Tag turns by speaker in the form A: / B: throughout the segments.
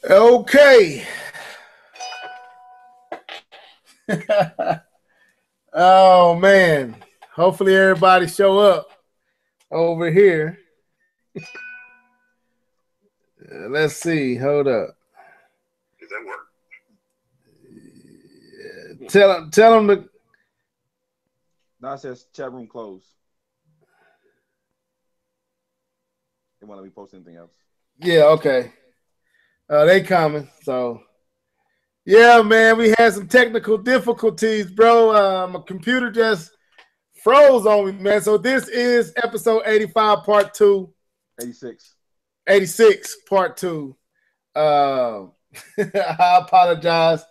A: Okay. Oh man. Hopefully everybody show up over here. Let's see. Hold up.
B: Does that work?
A: Tell them to.
C: Now it says chat room closed. They want to be post anything else.
A: Yeah. Okay. They coming. So yeah, man. We had some technical difficulties, bro. My computer just froze on me, man. So this is episode 85, part 2.
C: 86.
A: 86, part 2. I apologize.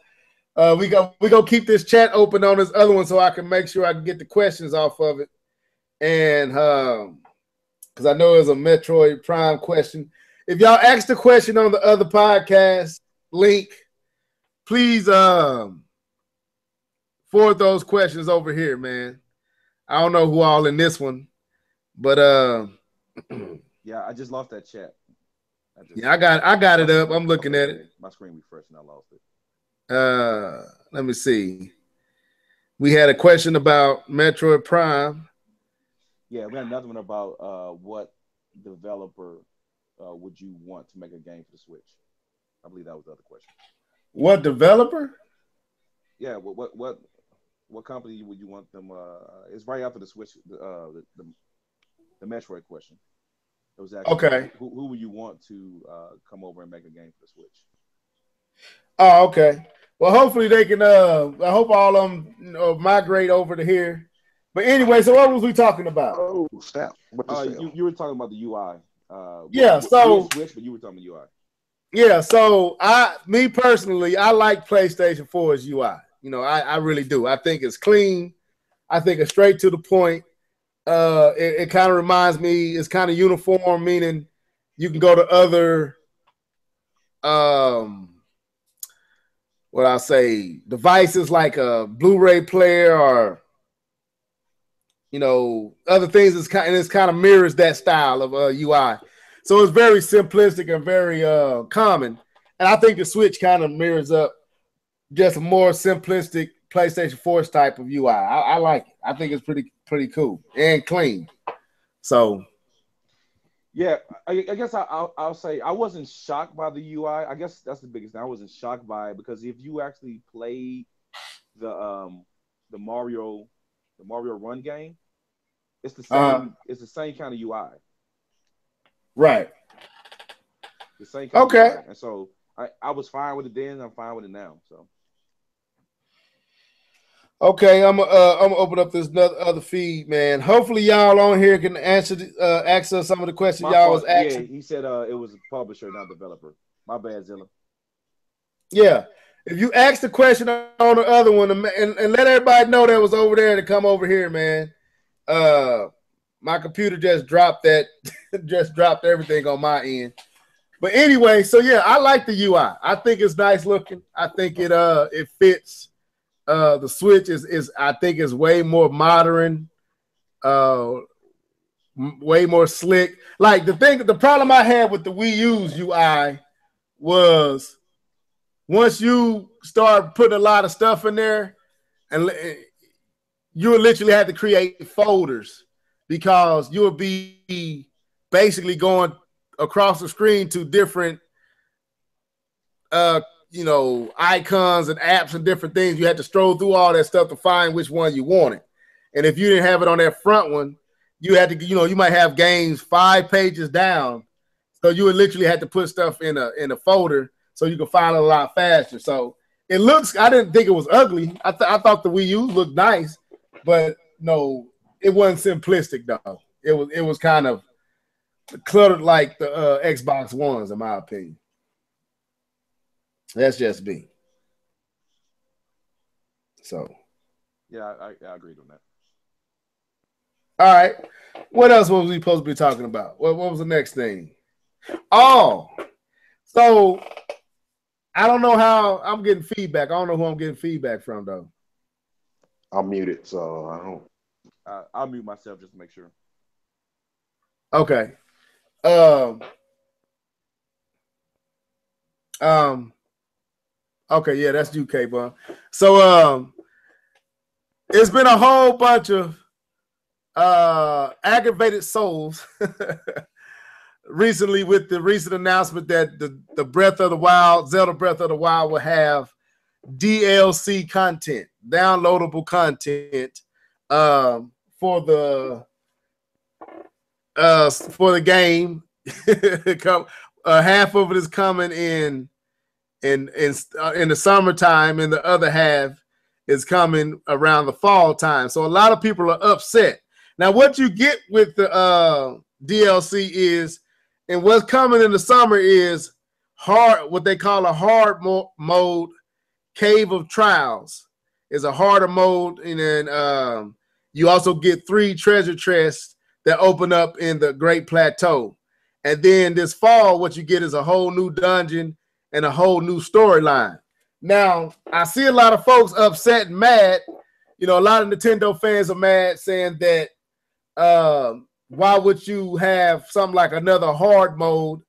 A: We gonna keep this chat open on this other one so I can make sure I can get the questions off of it. And because I know it's a Metroid Prime question. If y'all ask the question on the other podcast link, please forward those questions over here, man. I don't know who all in this one, but
C: yeah, I just lost that chat.
A: I got it up. I'm looking at it.
C: My screen refreshed and I lost it.
A: Let me see. We had a question about Metroid Prime.
C: Yeah, we had another one about what developer would you want to make a game for the Switch? I believe that was the other question.
A: What developer?
C: Yeah, what company would you want them? It's right after the Switch, the Metroid question. It was actually
A: okay.
C: Who would you want to come over and make a game for the Switch?
A: Oh, okay. Well, hopefully they can. I hope all of them migrate over to here. But anyway, so what was we talking about?
B: Oh, snap!
C: You were talking about the UI.
A: Yeah, so
C: Switch, but you were talking about UI.
A: Yeah, so me personally, I like PlayStation 4's UI. You know, I really do. I think it's clean. I think it's straight to the point. It kind of reminds me, it's kind of uniform, meaning you can go to other what I'll say devices like a Blu-ray player or other things. It's kind of mirrors that style of UI. So it's very simplistic and very common. And I think the Switch kind of mirrors up just a more simplistic PlayStation 4 type of UI. I like it. I think it's pretty cool and clean. So
C: yeah, I guess I'll say I wasn't shocked by the UI. I guess that's the biggest thing. I wasn't shocked by it because if you actually played the Mario Run game, it's the same. It's the same kind of UI.
A: Right.
C: The same kind of UI. And so I was fine with it then. I'm fine with it now. So.
A: Okay, I'm gonna open up this other feed, man. Hopefully, y'all on here can answer some of the questions y'all was asking.
C: Yeah, he said it was a publisher, not developer. My bad, Zilla.
A: Yeah, if you ask the question on the other one and let everybody know that was over there to come over here, man. My computer just dropped everything on my end. But anyway, so yeah, I like the UI. I think it's nice looking. I think it fits. The Switch is I think is way more modern, way more slick. Like the problem I had with the Wii U's UI was once you start putting a lot of stuff in there, and you would literally have to create folders because you would be basically going across the screen to different icons and apps and different things. You had to stroll through all that stuff to find which one you wanted. And if you didn't have it on that front one, you had to, you might have games 5 pages down. So you would literally have to put stuff in a folder so you can find it a lot faster. So I didn't think it was ugly. I thought the Wii U looked nice, but no, it wasn't simplistic though. It was kind of cluttered like the Xbox Ones, in my opinion. That's just me. So.
C: Yeah, I agreed on that.
A: All right. What else was we supposed to be talking about? What was the next thing? Oh, so I don't know how I'm getting feedback. I don't know who I'm getting feedback from though.
B: I'm muted, so I don't.
C: I'll mute myself just to make sure.
A: Okay. Okay, yeah, that's you, K-Bun. So it's been a whole bunch of aggravated souls recently with the recent announcement that the Breath of the Wild, Zelda Breath of the Wild, will have DLC content, downloadable content for the game. Half of it is coming in the summertime, and the other half is coming around the fall time. So a lot of people are upset. Now, what you get with the DLC is, and what's coming in the summer is what they call a hard mode. Cave of Trials is a harder mode, and then you also get 3 treasure chests that open up in the Great Plateau. And then this fall, what you get is a whole new dungeon and a whole new storyline. Now, I see a lot of folks upset and mad. You know, a lot of Nintendo fans are mad, saying that why would you have something like another hard mode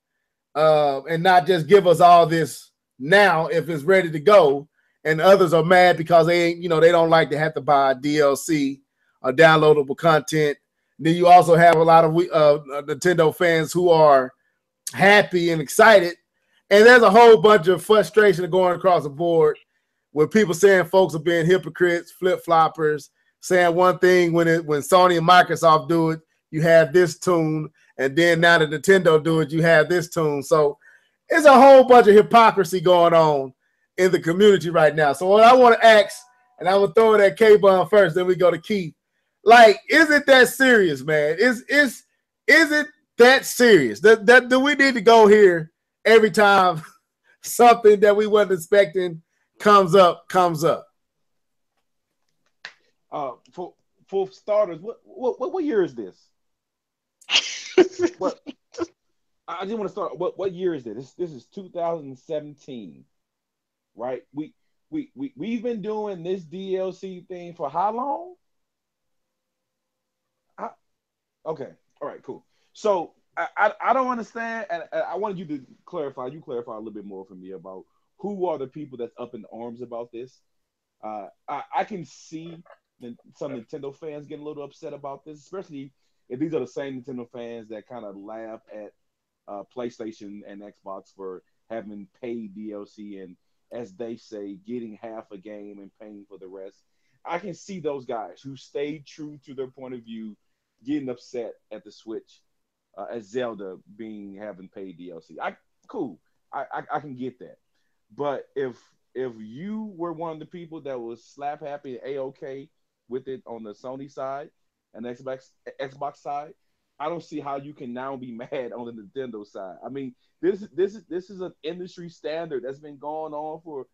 A: and not just give us all this now if it's ready to go? And others are mad because they don't like to have to buy DLC or downloadable content. Then you also have a lot of Nintendo fans who are happy and excited. And there's a whole bunch of frustration going across the board with people saying folks are being hypocrites, flip-floppers, saying one thing when Sony and Microsoft do it, you have this tune, and then now that Nintendo do it, you have this tune. So it's a whole bunch of hypocrisy going on in the community right now. So what I want to ask, and I'm gonna throw it at K-Bun first, then we go to Keith. Like, is it that serious, man? Is it that serious? That do we need to go here every time something that we wasn't expecting comes up?
C: For starters, what year is this? What I just want to start. What year is this? This is 2017, right? We've been doing this DLC thing for how long? Okay, all right, cool. So I don't understand, and I wanted you to clarify. You clarify a little bit more for me about who are the people that's up in arms about this. I can see some Nintendo fans getting a little upset about this, especially if these are the same Nintendo fans that kind of laugh at PlayStation and Xbox for having paid DLC and, as they say, getting half a game and paying for the rest. I can see those guys who stayed true to their point of view getting upset at the Switch as Zelda having paid DLC. Cool. I can get that. But if you were one of the people that was slap happy and A-OK with it on the Sony side and Xbox side, I don't see how you can now be mad on the Nintendo side. I mean, this is an industry standard that's been going on for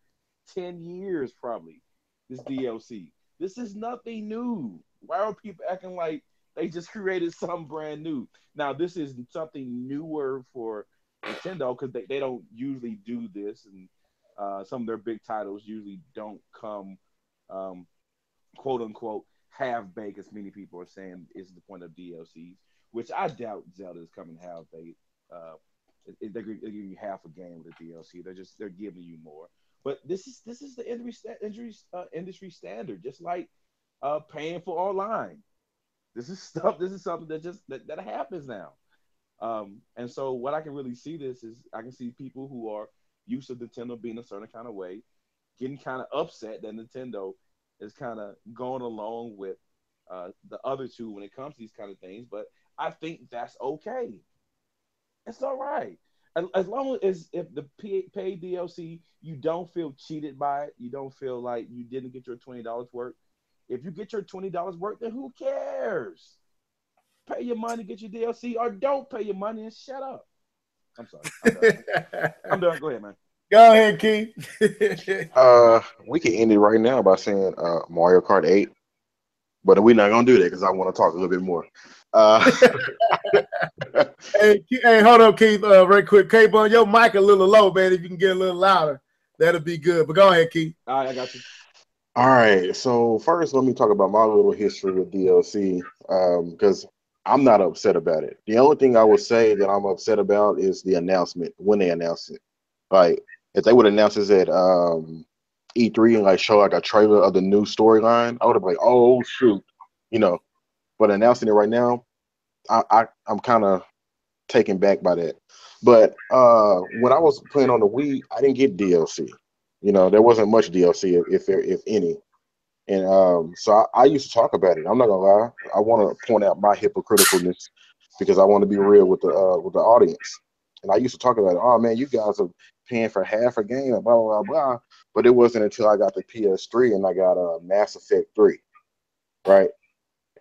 C: 10 years probably, this DLC. This is nothing new. Why are people acting like they just created something brand new? Now, this is something newer for Nintendo because they don't usually do this, and some of their big titles usually don't come, quote unquote, half-baked, as many people are saying is the point of DLCs, which I doubt Zelda is coming half-baked. They're giving you half a game with a DLC. They're giving you more. But this is the industry standard, just like paying for online. This is something that happens now. And so what I can really see this is I can see people who are used to Nintendo being a certain kind of way, getting kind of upset that Nintendo is kind of going along with the other two when it comes to these kind of things. But I think that's okay. It's all right. As long as if the paid DLC, you don't feel cheated by it, you don't feel like you didn't get your $20 worth. If you get your $20 worth, then who cares? Pay your money, get your DLC, or don't pay your money and shut up. I'm sorry. I'm done. Go ahead, man.
A: Go ahead, Keith.
B: We can end it right now by saying Mario Kart 8, but we're not gonna do that because I want to talk a little bit more.
A: Hey, hold on, Keith. Right quick, K-Bun, your mic a little low, man. If you can get a little louder, that'll be good. But go ahead, Keith.
C: All right, I got you.
B: All right. So first, let me talk about my little history with DLC because I'm not upset about it. The only thing I would say that I'm upset about is the announcement when they announced it. Like, if they would announce this at E3 and like show like a trailer of the new storyline, I would have been like, oh shoot, you know. But announcing it right now, I'm kind of taken back by that. But when I was playing on the Wii, I didn't get DLC. You know, there wasn't much DLC if any. And so I used to talk about it. I'm not gonna lie. I want to point out my hypocriticalness because I want to be real with the audience. And I used to talk about it. Oh man, you guys are paying for half a game, blah blah blah blah. But it wasn't until I got the PS3 and I got Mass Effect 3, right?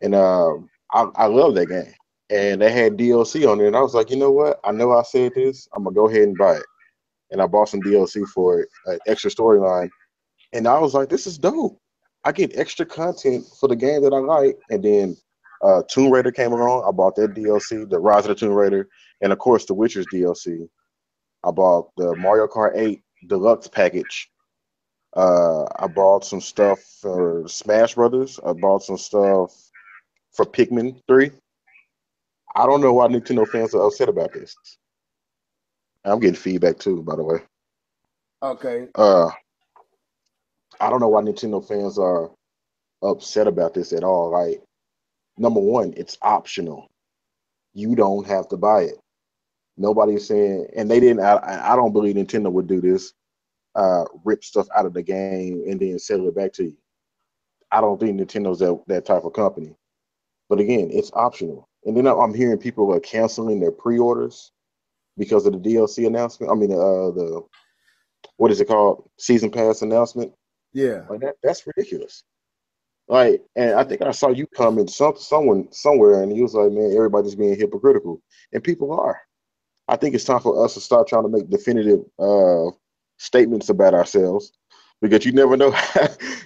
B: And I love that game. And they had DLC on it, and I was like, you know what? I know I said this. I'm gonna go ahead and buy it. And I bought some DLC for it, an extra storyline. And I was like, this is dope. I get extra content for the game that I like. And then Tomb Raider came along. I bought that DLC, the Rise of the Tomb Raider, and of course the Witcher's DLC. I bought the Mario Kart 8 Deluxe package. I bought some stuff for Smash Brothers. I bought some stuff for Pikmin 3. I don't know why Nintendo fans are upset about this. I'm getting feedback too, by the way.
A: Okay.
B: I don't know why Nintendo fans are upset about this at all. Like, number one, it's optional. You don't have to buy it. Nobody's saying, and they didn't. I don't believe Nintendo would do this. Rip stuff out of the game and then sell it back to you. I don't think Nintendo's that type of company. But again, it's optional. And then I'm hearing people are canceling their pre-orders because of the DLC announcement. I mean, the what is it called? Season Pass announcement.
A: Yeah,
B: like that's ridiculous. Like, and I think I saw you comment someone somewhere, and he was like, "Man, everybody's being hypocritical," and people are. I think it's time for us to start trying to make definitive statements about ourselves, because you never know.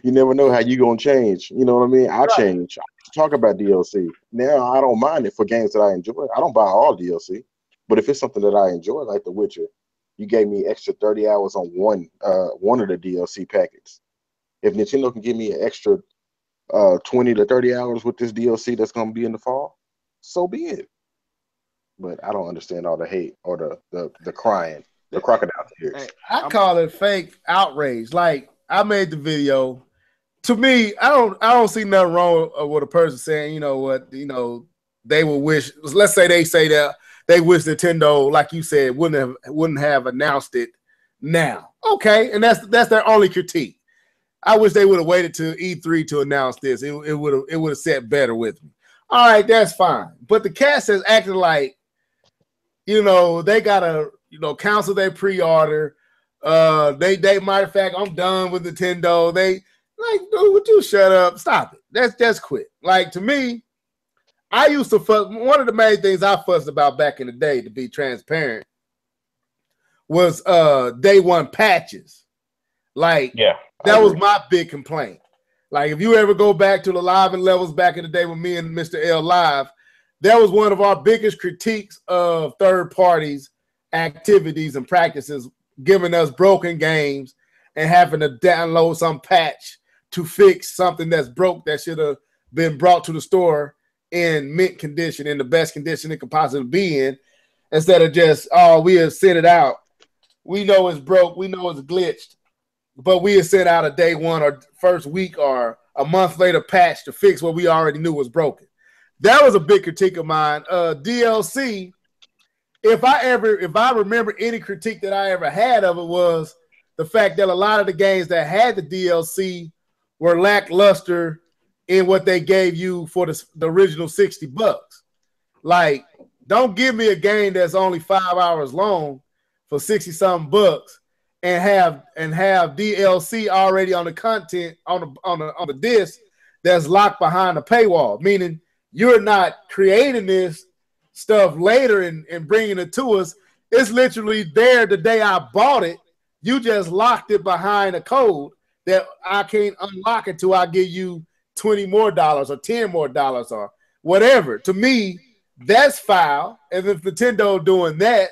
B: You never know how you gonna change. You know what I mean? I change. I talk about DLC now. I don't mind it for games that I enjoy. I don't buy all DLC, but if it's something that I enjoy, like The Witcher, you gave me extra 30 hours on one of the DLC packets. If Nintendo can give me an extra 20 to 30 hours with this DLC that's going to be in the fall, so be it. But I don't understand all the hate or the crying, the crocodile tears.
A: I call it fake outrage. Like, I made the video. To me, I don't see nothing wrong with a person saying, you know what, they will wish. Let's say they say that they wish Nintendo, like you said, wouldn't have announced it now. Okay, and that's their only critique. I wish they would have waited to E3 to announce this. It would have set better with me. All right, that's fine. But the cast has acted like, they gotta, cancel their pre-order. They matter of fact, I'm done with Nintendo. They like, dude, would you shut up? Stop it. That's quit. Like, to me, I used to fuss. One of the main things I fussed about back in the day, to be transparent, was day one patches. Like,
B: yeah.
A: That was my big complaint. Like, if you ever go back to the Live and Levels back in the day with me and Mr. L Live, that was one of our biggest critiques of third parties' activities and practices, giving us broken games and having to download some patch to fix something that's broke that should have been brought to the store in mint condition, in the best condition it could possibly be in, instead of just, we have sent it out. We know it's broke. We know it's glitched. But we had sent out a day one or first week or a month later patch to fix what we already knew was broken. That was a big critique of mine. DLC, if I remember any critique that I ever had of it, was the fact that a lot of the games that had the DLC were lackluster in what they gave you for the original $60. Like, don't give me a game that's only 5 hours long for 60-something bucks. And have DLC already on the content on the disc that's locked behind a paywall, meaning you're not creating this stuff later and bringing it to us. It's literally there the day I bought it. You just locked it behind a code that I can't unlock until I give you $20 more or $10 more or whatever. To me, that's foul. And if Nintendo doing that,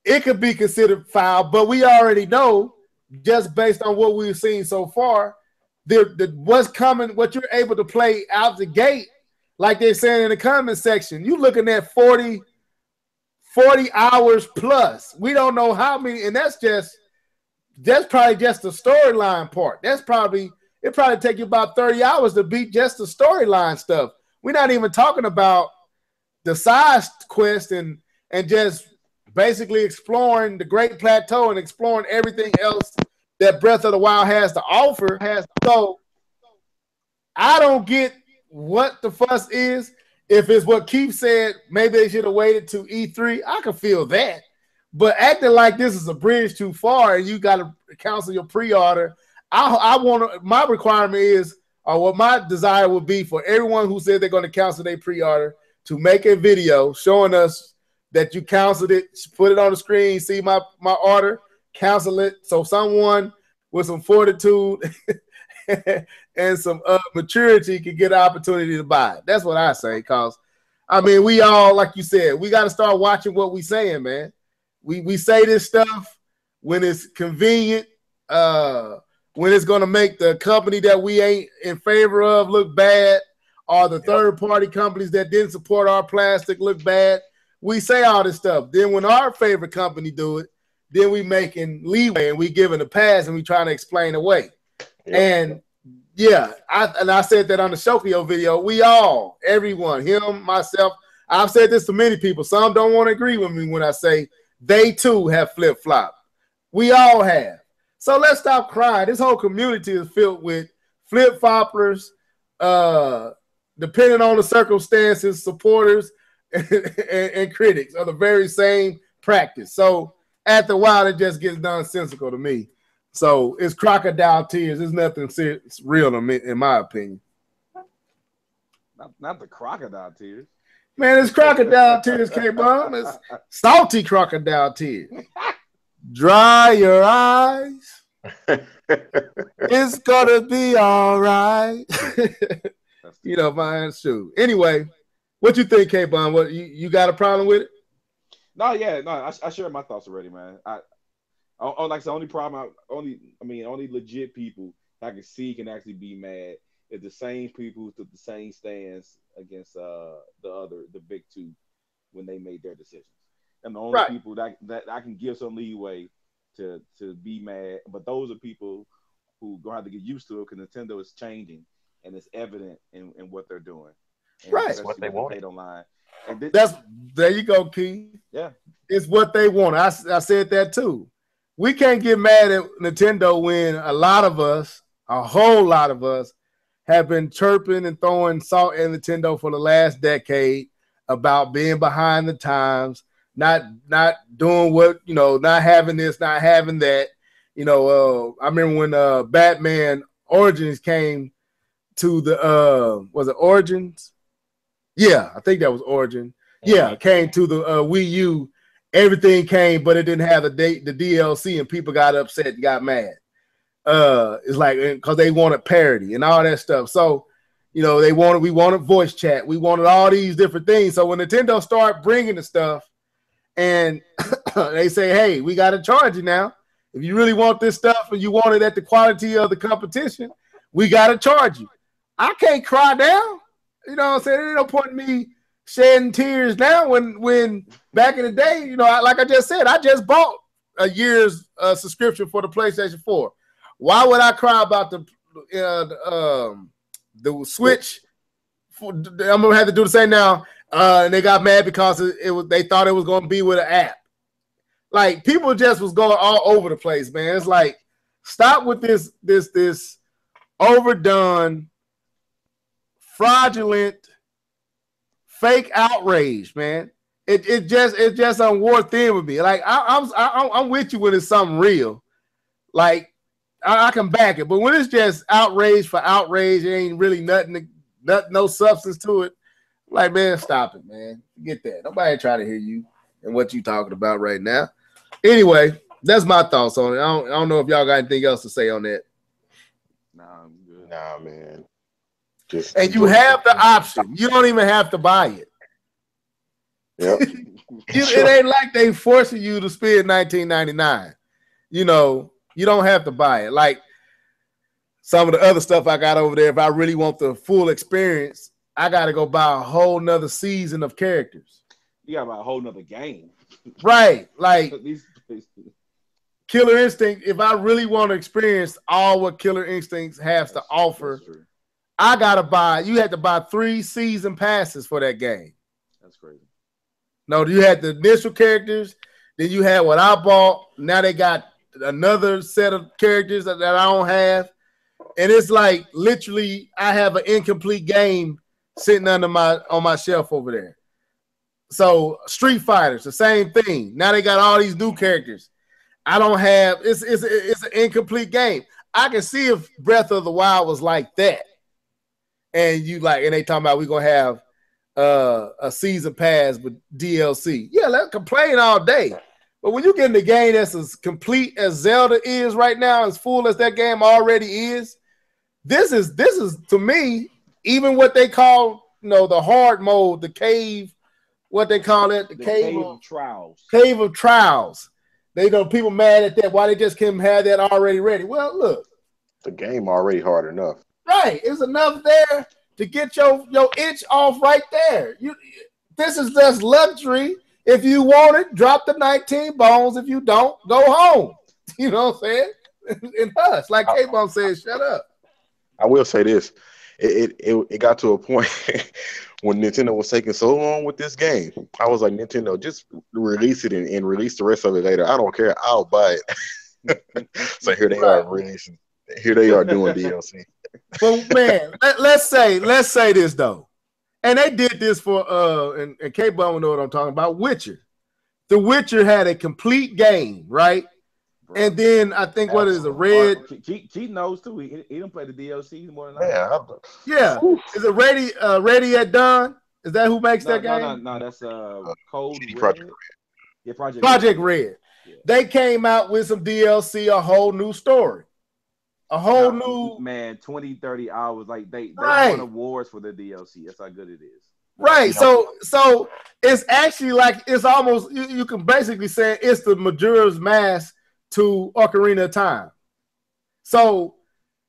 A: it could be considered foul, but we already know, just based on what we've seen so far, what's coming, what you're able to play out the gate, like they're saying in the comment section, you're looking at 40 hours plus. We don't know how many, and that's just that's probably just the storyline part. It probably take you about 30 hours to beat just the storyline stuff. We're not even talking about the side quest and just basically exploring the Great Plateau and exploring everything else that Breath of the Wild has to offer. So I don't get what the fuss is. If it's what Keith said, maybe they should have waited to E3. I can feel that. But acting like this is a bridge too far and you got to cancel your pre-order, I want to. My requirement is, or what my desire would be for everyone who said they're going to cancel their pre-order to make a video showing us that you canceled it, put it on the screen, see my order, cancel it, so someone with some fortitude and some maturity can get an opportunity to buy it. That's what I say, because, I mean, we all, like you said, we got to start watching what we saying, man. We say this stuff when it's convenient, when it's going to make the company that we ain't in favor of look bad, or the third-party companies that didn't support our plastic look bad. We say all this stuff. Then when our favorite company do it, then we making leeway and we giving a pass and we trying to explain away. And yeah, I said that on the Shokio video. We all, everyone, him, myself, I've said this to many people. Some don't want to agree with me when I say they too have flip-flopped. We all have. So let's stop crying. This whole community is filled with flip-floppers, depending on the circumstances, supporters and critics are the very same practice. So after a while, it just gets nonsensical to me. So it's crocodile tears. It's nothing serious, real to me, in my opinion.
C: Not the crocodile tears.
A: Man, it's crocodile tears, K-Bomb. It's salty crocodile tears. Dry your eyes. It's gonna be all right. You know, my shoe. Anyway, what you think, K-Bomb? What you got a problem with it?
C: No, I shared my thoughts already, man. Like I said, only legit people I can see can actually be mad is the same people who took the same stance against the big two when they made their decisions. And the only people that I can give some leeway to be mad, but those are people who gonna have to get used to it because Nintendo is changing and it's evident in what they're doing. And
B: that's what they want.
C: Online. And
A: There you go, Keith.
C: Yeah,
A: it's what they want. I said that too. We can't get mad at Nintendo when a whole lot of us, have been chirping and throwing salt at Nintendo for the last decade about being behind the times, not doing what, not having this, not having that. I remember when Batman Origins came to the was it Origins? Yeah, I think that was Origin. Yeah, came to the Wii U. Everything came, but it didn't have the DLC, and people got upset and got mad. It's like because they wanted parody and all that stuff. So, we wanted voice chat. We wanted all these different things. So when Nintendo started bringing the stuff, and they say, "Hey, we got to charge you now. If you really want this stuff and you want it at the quality of the competition, we got to charge you." I can't cry now. You know what I'm saying? There's no point in me shedding tears now when back in the day, like I just said, I just bought a year's subscription for the PlayStation 4. Why would I cry about the Switch? I'm gonna have to do the same now. And they got mad because they thought it was going to be with an app. Like people just was going all over the place, man. It's like stop with this overdone, fraudulent, fake outrage, man. It's just unworn thin with me. Like I'm with you when it's something real. Like I can back it, but when it's just outrage for outrage, it ain't really nothing, no substance to it. Like, man, stop it, man. Get that. Nobody trying to hear you and what you talking about right now. Anyway, that's my thoughts on it. I don't know if y'all got anything else to say on that.
C: Nah, I'm good.
B: Nah, man.
A: And you have the option. You don't even have to buy it.
B: Yep.
A: It ain't like they forcing you to spend $19.99. You don't have to buy it. Like some of the other stuff I got over there, if I really want the full experience, I got to go buy a whole nother season of characters.
C: You got to buy a whole nother game.
A: Right. Like Killer Instinct, if I really want to experience all what Killer Instinct has to offer, I gotta buy. You had to buy 3 season passes for that game.
C: That's crazy.
A: No, you had the initial characters, then you had what I bought. Now they got another set of characters that I don't have, and it's like literally I have an incomplete game sitting on my shelf over there. So Street Fighters, the same thing. Now they got all these new characters. I don't have. It's an incomplete game. I can see if Breath of the Wild was like that. And they talking about we're gonna have a season pass with DLC. Yeah, let's complain all day. But when you get in the game that's as complete as Zelda is right now, as full as that game already is, this is to me, even what they call the hard mode, the cave, what they call it, the cave of trials. Cave of trials. People mad at that. Why they just can't have that already ready? Well, look,
B: the game already hard enough.
A: Right, it's enough there to get your itch off right there. This is just luxury. If you want it, drop the 19 bones. If you don't, go home. You know what I'm saying? And hush, like K-Bone said, shut up.
B: I will say this: it got to a point when Nintendo was taking so long with this game. I was like, Nintendo, just release it and release the rest of it later. I don't care. I'll buy it. So here they are releasing. Here they are doing DLC.
A: But man, let's say this though, and they did this for and K-Bone know what I'm talking about. Witcher. The Witcher had a complete game, right? Bro. And then I think what is a red?
C: Keith knows too. He didn't play the DLC more than I.
A: Yeah. Is it Ready at Dawn? Is that who makes that game?
C: No, that's Code Red.
B: Project Red.
C: Yeah,
A: Project Red. Yeah. They came out with some DLC, a whole new story. A whole new
C: 20, 30 hours. Like they won awards for the DLC. That's how good it is.
A: Right. So it's actually like it's almost you can basically say it's the Majora's Mask to Ocarina of Time. So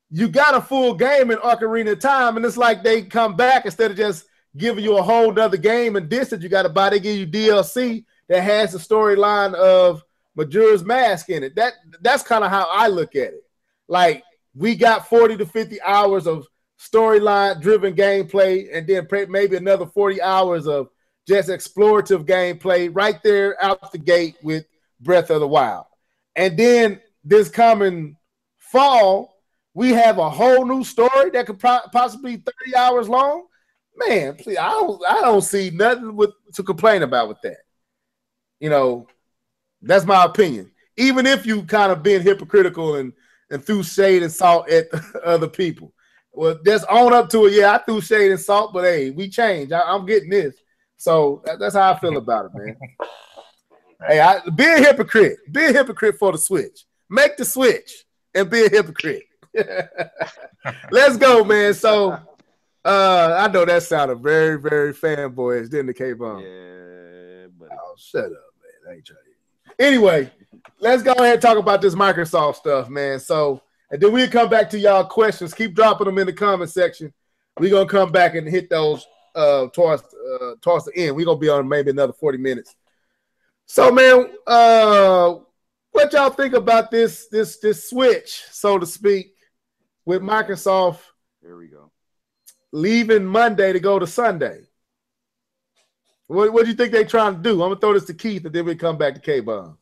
A: you got a full game in Ocarina of Time, and it's like they come back instead of just giving you a whole nother game and this that you got to buy. They give you DLC that has the storyline of Majora's Mask in it. That's kind of how I look at it. Like, we got 40 to 50 hours of storyline-driven gameplay, and then maybe another 40 hours of just explorative gameplay right there out the gate with Breath of the Wild. And then this coming fall, we have a whole new story that could possibly be 30 hours long. Man, please, I don't see nothing to complain about with that. That's my opinion. Even if you kind of being hypocritical and threw shade and salt at other people. Well, just own up to it. Yeah, I threw shade and salt, but hey, we changed. I'm getting this. So that's how I feel about it, man. Hey, be a hypocrite. Be a hypocrite for the Switch. Make the Switch and be a hypocrite. Let's go, man. So I know that sounded very, very fanboyish, didn't it, K-Bone?
C: Yeah, but
A: shut up, man. I ain't trying to. Anyway, let's go ahead and talk about this Microsoft stuff, man. So, and then we'll come back to y'all questions. Keep dropping them in the comment section. We're going to come back and hit those towards the end. We're going to be on maybe another 40 minutes. So, man, what y'all think about this switch, so to speak, with Microsoft?
C: Here we go.
A: Leaving Monday to go to Sunday. What do you think they're trying to do? I'm going to throw this to Keith, and then we come back to K-Bone.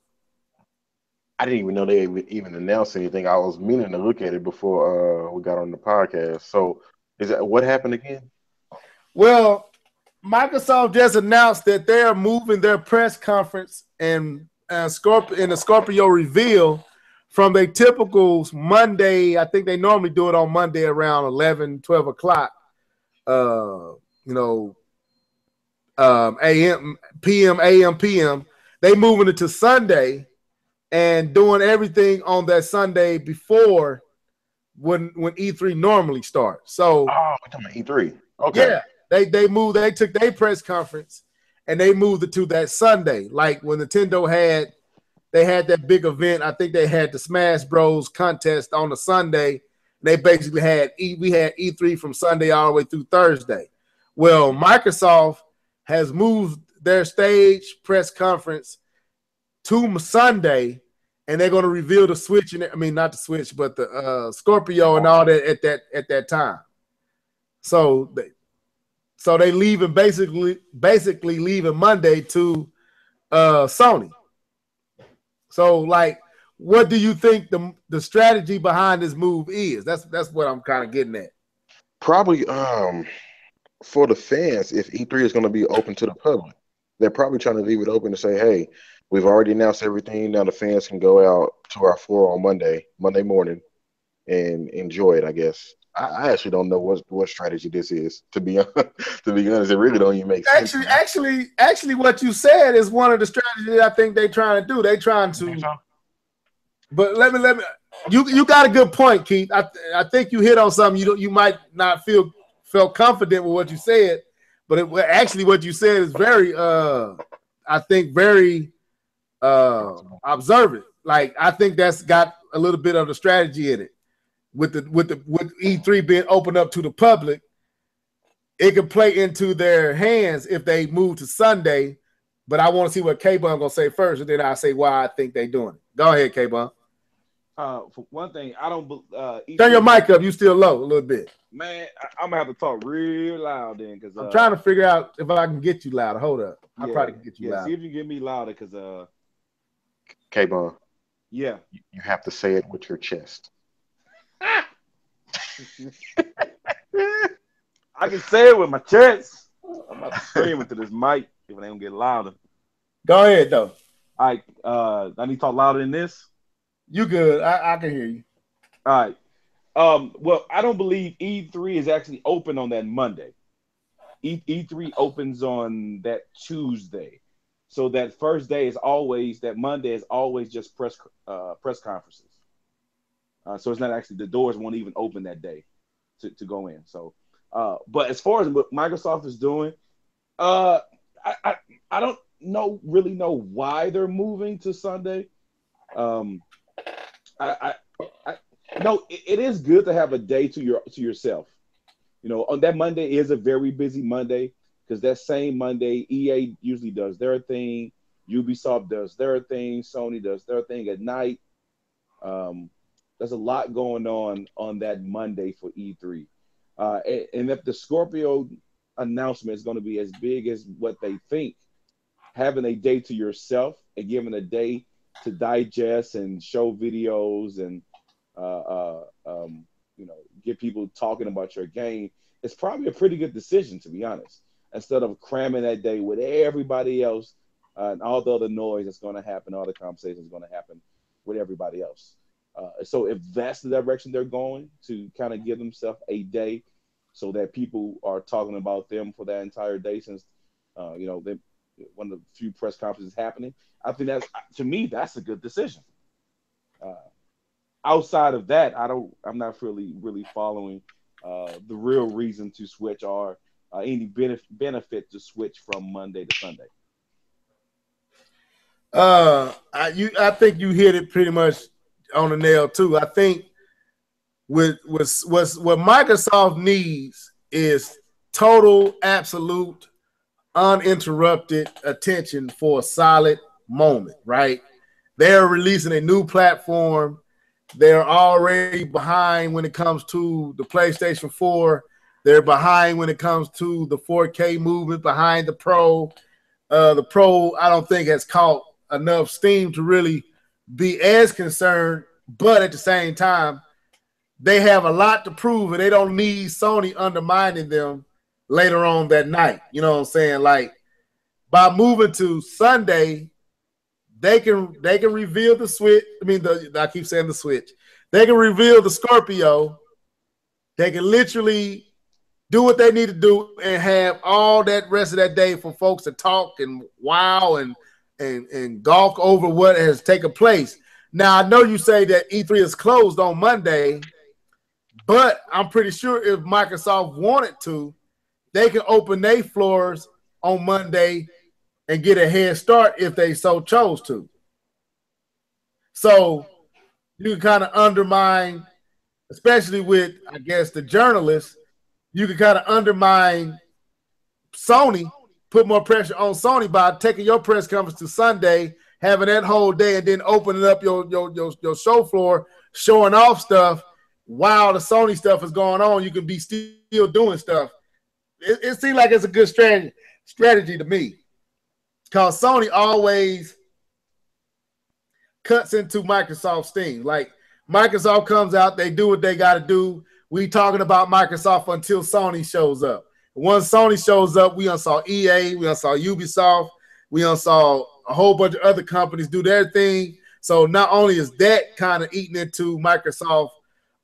B: I didn't even know they even announced anything. I was meaning to look at it before we got on the podcast. So, what happened again?
A: Well, Microsoft just announced that they are moving their press conference and the Scorpio reveal from a typical Monday. I think they normally do it on Monday around 11, 12 o'clock. AM, PM. They moving it to Sunday and doing everything on that Sunday before when E3 normally starts. So,
B: we're talking about E3. Okay.
A: Yeah, they took their press conference and they moved it to that Sunday. Like when Nintendo had that big event. I think they had the Smash Bros contest on the Sunday. They basically had E3 from Sunday all the way through Thursday. Well, Microsoft has moved their stage press conference to Sunday, and they're going to reveal the Switch, and I mean not the Switch, but the Scorpio and all that at that time. So they leaving basically leaving Monday to Sony. So like, what do you think the strategy behind this move is? That's what I'm kind of getting at.
B: Probably for the fans, if E3 is going to be open to the public, they're probably trying to leave it open to say, hey, we've already announced everything. Now the fans can go out to our floor on Monday morning, and enjoy it, I guess. I actually don't know what strategy this is, to be honest. It really don't even make sense.
A: Actually, what you said is one of the strategies I think they're trying to do. They're trying to. But let me. You got a good point, Keith. I think you hit on something. You might not felt confident with what you said, but actually what you said is very I think very observant. Like, I think that's got a little bit of the strategy in it. With E3 being opened up to the public, it could play into their hands if they move to Sunday. But I want to see what K-Bun gonna say first, and then I'll say why I think they're doing it. Go ahead, K-Bun.
C: For one thing, I don't.
A: Turn your mic up. You still low a little bit.
C: Man, I'm gonna have to talk real loud then, because
A: I'm trying to figure out if I can get you louder. Hold up, I probably can get you louder.
C: See if you can get me louder, because
B: K-Bun.
C: Yeah.
B: You have to say it with your chest.
C: I can say it with my chest. I'm about to scream into this mic if it ain't get louder.
A: Go ahead though.
C: All right, I need to talk louder than this.
A: You good? I can hear you.
C: All right. Well, I don't believe E3 is actually open on that Monday. E3 opens on that Tuesday, so that first day is always that Monday is always just press conferences. So it's not actually, the doors won't even open that day to go in. So, but as far as what Microsoft is doing, I don't really know why they're moving to Sunday. It is good to have a day to yourself. You know, on that Monday is a very busy Monday, because that same Monday, EA usually does their thing, Ubisoft does their thing, Sony does their thing at night. There's a lot going on that Monday for E3. And if the Scorpio announcement is going to be as big as what they think, having a day to yourself and giving a day to digest and show videos and get people talking about your game, it's probably a pretty good decision, to be honest. Instead of cramming that day with everybody else and all the other noise that's going to happen, all the conversations going to happen with everybody else. So if that's the direction they're going, to kind of give themselves a day so that people are talking about them for that entire day, since one of the few press conferences happening, I think to me that's a good decision. Outside of that, I'm not really following the real reason to switch, or any benefit to switch from Monday to Sunday.
A: I think you hit it pretty much on the nail too. I think what Microsoft needs is total, absolute, uninterrupted attention for a solid moment, right? They're releasing a new platform. They're already behind when it comes to the PlayStation 4. They're behind when it comes to the 4K movement, behind the Pro. The Pro, I don't think, has caught enough steam to really be as concerned, but at the same time, they have a lot to prove, and they don't need Sony undermining them later on that night. You know what I'm saying? Like, by moving to Sunday, they can reveal the Switch. I keep saying the Switch. They can reveal the Scorpio. They can literally do what they need to do and have all that rest of that day for folks to talk and wow and gawk over what has taken place. Now, I know you say that E3 is closed on Monday, but I'm pretty sure if Microsoft wanted to, they can open their floors on Monday and get a head start if they so chose to. So you can kind of undermine, especially with, I guess, the journalists, you can kind of undermine Sony, put more pressure on Sony by taking your press conference to Sunday having that whole day, and then opening up your show floor, showing off stuff while the Sony stuff is going on. You can be still doing stuff. It seems like it's a good strategy to me, because Sony always cuts into Microsoft's thing. Like Microsoft comes out, they do what they got to do. We talking about Microsoft until Sony shows up. Once Sony shows up, we unsaw EA, we unsaw Ubisoft, we unsaw a whole bunch of other companies do their thing. So not only is that kind of eating into Microsoft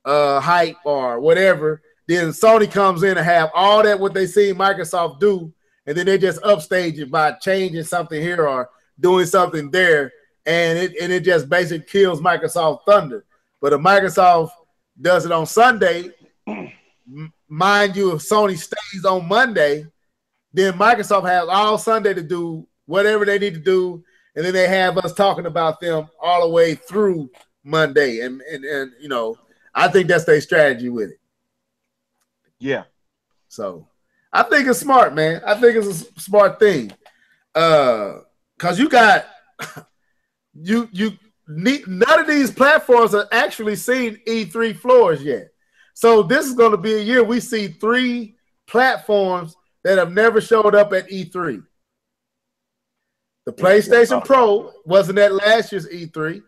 A: hype or whatever, then Sony comes in and have all that what they see Microsoft do, and then they just upstage it by changing something here or doing something there, and it just basically kills Microsoft thunder. But if Microsoft does it on Sunday, mind you, if Sony stays on Monday, then Microsoft has all Sunday to do whatever they need to do, and then they have us talking about them all the way through Monday. And you know, I think that's their strategy with it.
C: Yeah.
A: So I think it's smart, man. I think it's a smart thing. Cause you got you need, none of these platforms have actually seen E3 floors yet. So this is going to be a year we see 3 platforms that have never showed up at E3. The PlayStation Pro wasn't at last year's E3.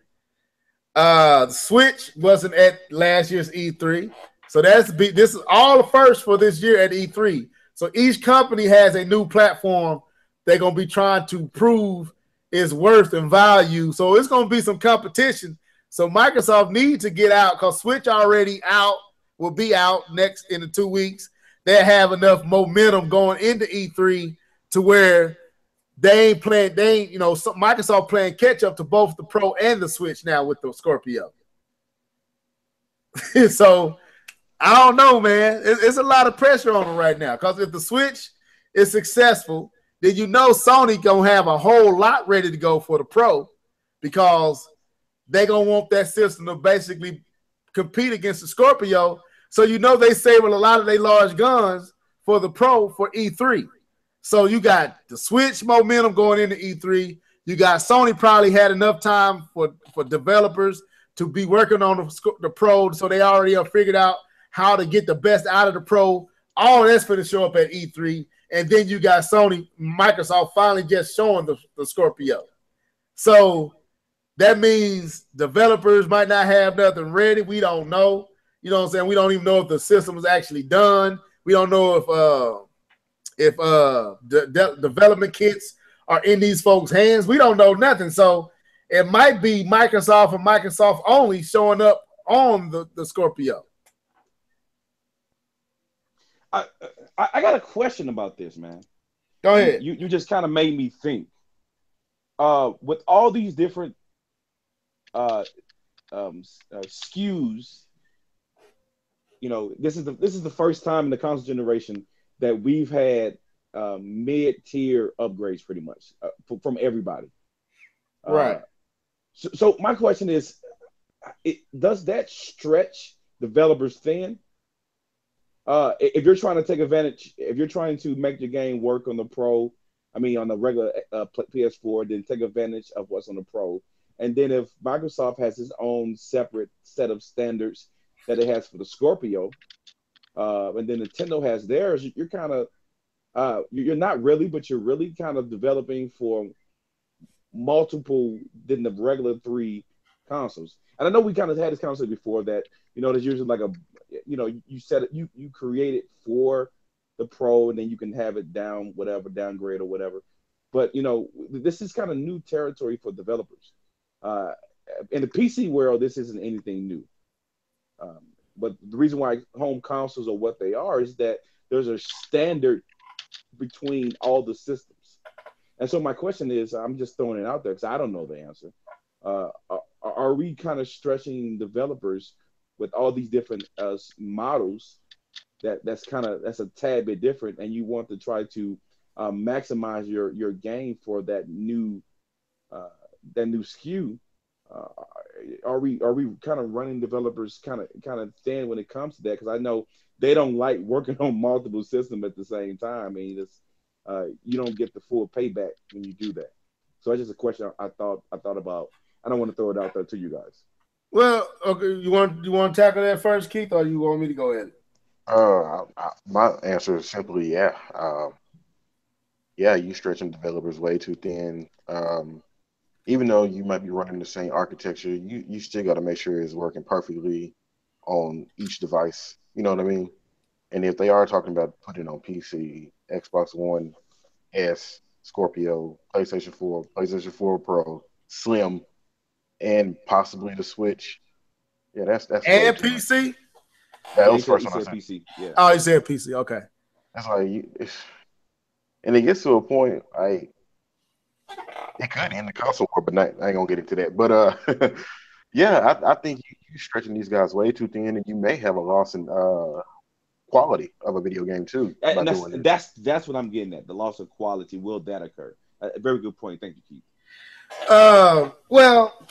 A: The Switch wasn't at last year's E3. So this is all the first for this year at E3. So each company has a new platform they're going to be trying to prove its worth and value. So it's going to be some competition. So Microsoft needs to get out, because Switch already out, will be out next in the 2 weeks. They have enough momentum going into E3 to where Microsoft playing catch up to both the Pro and the Switch now with the Scorpio. So I don't know, man. It's a lot of pressure on them right now, because if the Switch is successful, then you know Sony gonna have a whole lot ready to go for the Pro, because they're gonna want that system to basically compete against the Scorpio. So you know they saving a lot of their large guns for the Pro for E3. So you got the Switch momentum going into E3. You got Sony probably had enough time for developers to be working on the Pro, so they already have figured out how to get the best out of the Pro. All that's going to show up at E3. And then you got Microsoft finally just showing the Scorpio. So that means developers might not have nothing ready. We don't know. You know what I'm saying? We don't even know if the system is actually done. We don't know if development kits are in these folks' hands. We don't know nothing. So it might be Microsoft and Microsoft only showing up on the Scorpio.
C: I got a question about this, man.
A: Go ahead.
C: You just kind of made me think. With all these different SKUs, you know, this is the first time in the console generation that we've had mid-tier upgrades, pretty much from everybody.
A: Right.
C: So my question is, does that stretch developers thin? If you're trying to take advantage, if you're trying to make your game work on the Pro, on the regular PS4, then take advantage of what's on the Pro. And then if Microsoft has its own separate set of standards that it has for the Scorpio, and then Nintendo has theirs, you're kind of, you're not really, but you're really kind of developing for multiple than the regular 3 consoles. And I know we kind of had this conversation before that, you know, there's usually like you set it, you create it for the Pro, and then you can have it downgrade or whatever. But you know, this is kind of new territory for developers. In the PC world, this isn't anything new. But the reason why home consoles are what they are is that there's a standard between all the systems. And so my question is, I'm just throwing it out there because I don't know the answer. Are we kind of stretching developers with all these different models that's a tad bit different, and you want to try to maximize your game for that new SKU? Are we kind of running developers kind of thin when it comes to that? Because I know they don't like working on multiple systems at the same time. I mean, you don't get the full payback when you do that. So that's just a question I thought about. I don't want to throw it out there to you guys.
A: Well, okay, you want to tackle that first, Keith, or you want me to go ahead?
B: My answer is simply yeah. Yeah, you stretching developers way too thin. Even though you might be running the same architecture, you still got to make sure it's working perfectly on each device. You know what I mean? And if they are talking about putting it on PC, Xbox One S, Scorpio, PlayStation 4 Pro, Slim, and possibly the Switch, yeah, that's way
A: And
B: too much.
A: PC?
B: That
C: Yeah,
B: was the first
C: he
B: one I
C: said
B: said.
C: PC. Yeah.
A: Oh, you said PC. Okay.
B: That's like, and it gets to a point, it could end the console war, but I ain't gonna get into that. But yeah, I think you stretching these guys way too thin, and you may have a loss in quality of a video game too by
C: And
B: doing this.
C: that's what I'm getting at. The loss of quality, will that occur? A very good point. Thank you, Keith.
A: Well,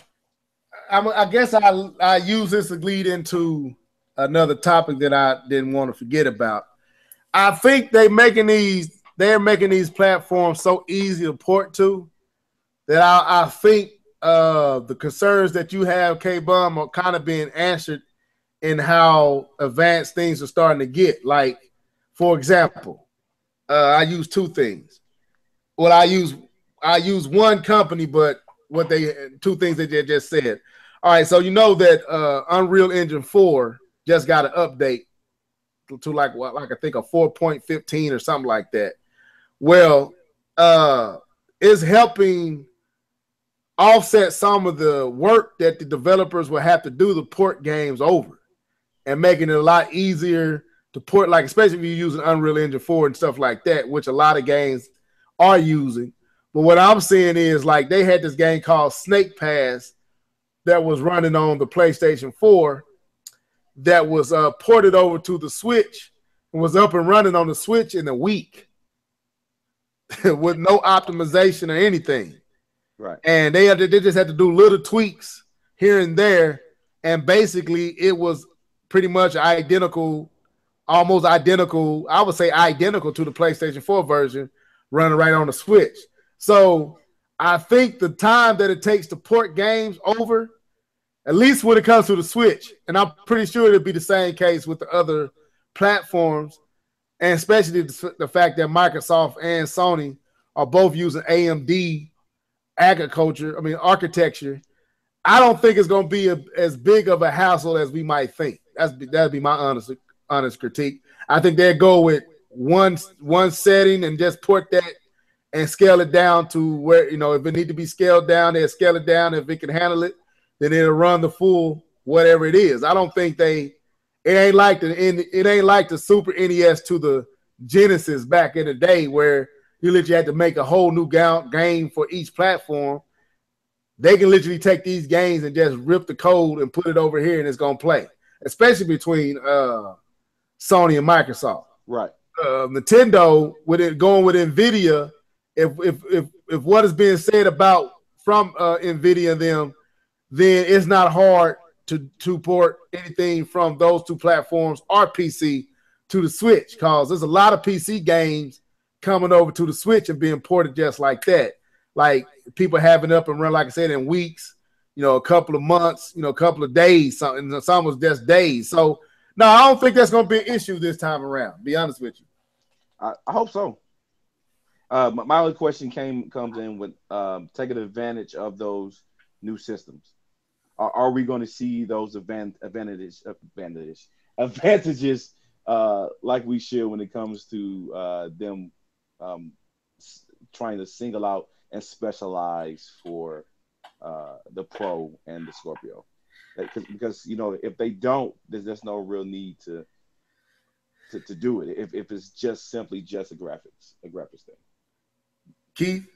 A: I guess I use this to lead into another topic that I didn't want to forget about. I think they're making these platforms so easy to port to that I think the concerns that you have, K-Bum, are kind of being answered in how advanced things are starting to get. Like, for example, I use two things. Well, I use one company, but two things that they just said. All right, so you know that Unreal Engine 4 just got an update to like I think a 4.15 or something like that. Well, it's helping offset some of the work that the developers will have to do to port games over, and making it a lot easier to port, like especially if you're using Unreal Engine 4 and stuff like that, which a lot of games are using. But what I'm seeing is like they had this game called Snake Pass that was running on the PlayStation 4 that was ported over to the Switch and was up and running on the Switch in a week with no optimization or anything.
C: Right.
A: And they just had to do little tweaks here and there, and basically it was pretty much identical, almost identical. I would say identical to the PlayStation 4 version running right on the Switch. So I think the time that it takes to port games over, at least when it comes to the Switch, and I'm pretty sure it'll be the same case with the other platforms, and especially the fact that Microsoft and Sony are both using AMD architecture. I don't think it's going to be as big of a hassle as we might think. That'd be my honest critique. I think they'd go with one setting and just port that and scale it down to where, if it need to be scaled down, they'll scale it down. If it can handle it, then it'll run the full whatever it is. I don't think it ain't like the Super NES to the Genesis back in the day where you literally had to make a whole new game for each platform. They can literally take these games and just rip the code and put it over here and it's going to play, especially between Sony and Microsoft.
C: Right.
A: Nintendo, with it going with NVIDIA, if what is being said about from NVIDIA and them, then it's not hard to port anything from those two platforms or PC to the Switch, because there's a lot of PC games coming over to the Switch and being ported just like that. Like people having up and run, like I said, in weeks, a couple of months, a couple of days, something. Some was just days. So no, I don't think that's going to be an issue this time around. Be honest with you.
C: I hope so. My other question comes in with taking advantage of those new systems. Are we going to see those advantages like we should when it comes to them trying to single out and specialize for the Pro and the Scorpio? Because if they don't, there's no real need to do it if it's just simply just a graphics thing.
A: Keith?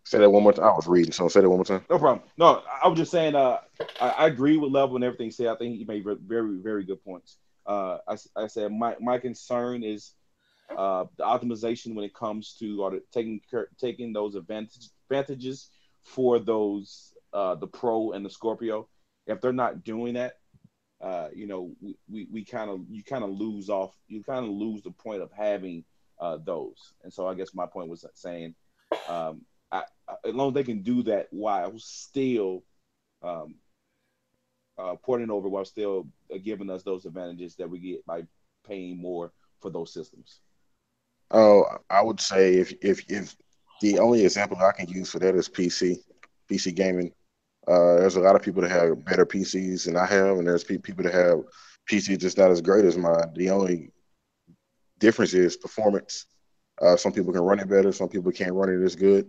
B: Say that one more time. I was reading, so say that one more time.
C: No problem. No, I was just saying. I agree with Level and everything he said. I think he made very, very good points. I said my concern is the optimization when it comes to taking those advantages for those the Pro and the Scorpio. If they're not doing that, you kind of lose the point of having those. And so I guess my point was saying, as long as they can do that while still porting over, while still giving us those advantages that we get by paying more for those systems.
B: Oh, I would say if the only example I can use for that is PC gaming. There's a lot of people that have better PCs than I have, and there's people that have PCs just not as great as mine. The only difference is performance. Some people can run it better, some people can't run it as good,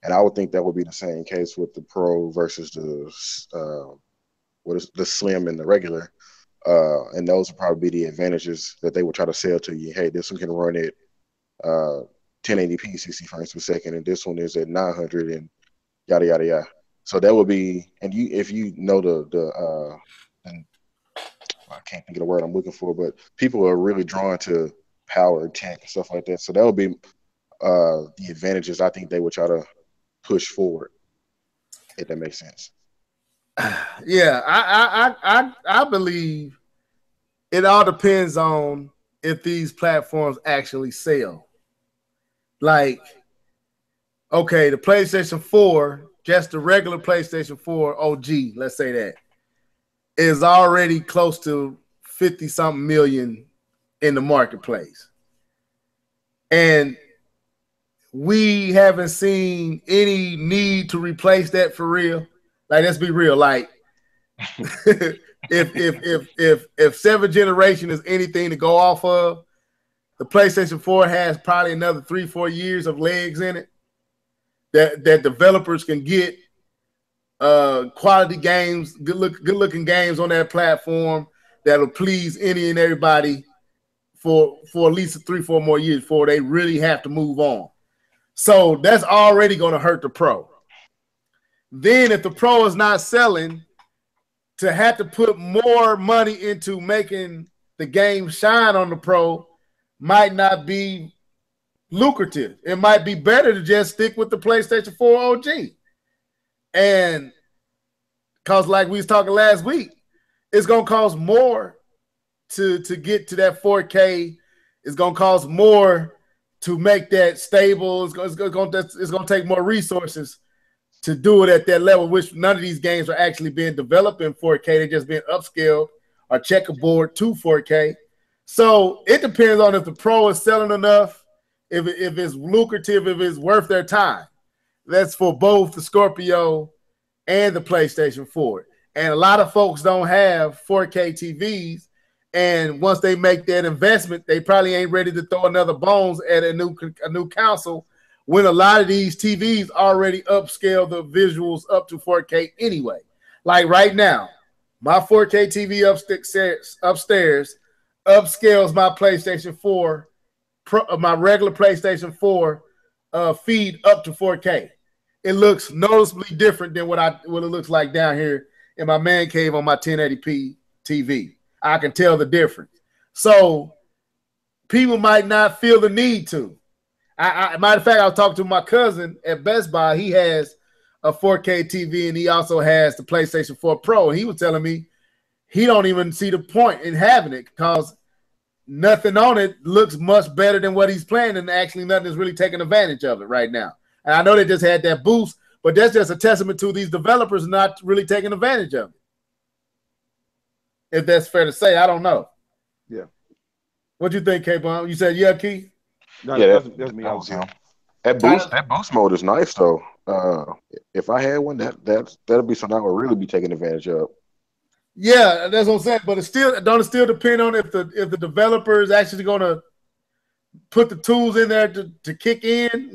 B: and I would think that would be the same case with the Pro versus the what is the Slim and the regular. And those would probably be the advantages that they would try to sell to you. Hey, this one can run it 1080p 60 frames per second, and this one is at 900 and yada yada yada. So that would be, and if you know and I can't think of the word I'm looking for, but people are really drawn to power and tech and stuff like that. So that would be the advantages I think they would try to push forward, if that makes sense.
A: Yeah, I believe it all depends on if these platforms actually sell. Like, okay, the PlayStation 4, just the regular PlayStation 4 OG, let's say that, is already close to 50-something million in the marketplace. And we haven't seen any need to replace that for real. Like, let's be real. Like, if seventh generation is anything to go off of, the PlayStation 4 has probably another 3-4 years of legs in it that developers can get quality games, good looking games on that platform that'll please any and everybody for at least 3-4 more years before they really have to move on. So that's already going to hurt the Pro. Then if the Pro is not selling, to have to put more money into making the game shine on the Pro might not be lucrative. It might be better to just stick with the PlayStation 4 OG. And because like we was talking last week, it's going to cost more to get to that 4K. It's going to cost more to make that stable. It's going to take more resources to do it at that level, which none of these games are actually being developed in 4K. They're just being upscaled or checkerboard to 4K. So it depends on if the Pro is selling enough, if it's lucrative, if it's worth their time. That's for both the Scorpio and the PlayStation 4. And a lot of folks don't have 4K TVs, and once they make that investment, they probably ain't ready to throw another bones at a new console when a lot of these TVs already upscale the visuals up to 4K anyway. Like right now, my 4K TV upstairs upscales my PlayStation 4, my regular PlayStation 4 feed up to 4K. It looks noticeably different than what it looks like down here in my man cave on my 1080p TV. I can tell the difference. So people might not feel the need to. Matter of fact, I was talking to my cousin at Best Buy. He has a 4K TV, and he also has the PlayStation 4 Pro. And he was telling me he don't even see the point in having it because nothing on it looks much better than what he's playing, and actually nothing is really taking advantage of it right now. And I know they just had that boost, but that's just a testament to these developers not really taking advantage of it. If that's fair to say, I don't know.
C: Yeah.
A: What do you think, K-Bomb? You said yeah, Keith?
C: No,
B: Yeah,
C: that's me.
B: that was him. That boost mode is nice though. If I had one, that'll be something I would really be taking advantage of.
A: Yeah, that's what I'm saying. But it still depend on if the developer is actually going to put the tools in there to kick in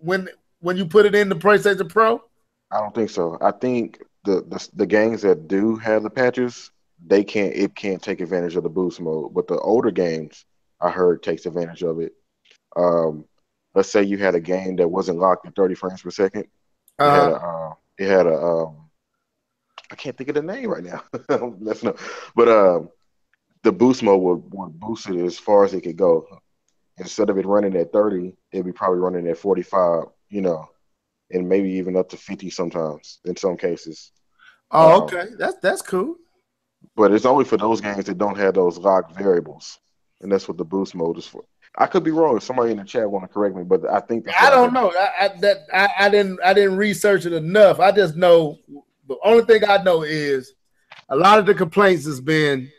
A: when you put it in the PlayStation Pro.
B: I don't think so. I think the games that do have the patches, it can't take advantage of the boost mode. But the older games, I heard, takes advantage of it. Let's say you had a game that wasn't locked at 30 frames per second. It had a I can't think of the name right now. I'm messing up. But the boost mode would boost it as far as it could go. Instead of it running at 30, it'd be probably running at 45, and maybe even up to 50 sometimes in some cases.
A: Oh, okay. That's cool.
B: But it's only for those games that don't have those locked variables. And that's what the boost mode is for. I could be wrong. Somebody in the chat want to correct me, but I think
A: I don't know. I didn't research it enough. I just know the only thing I know is a lot of the complaints has been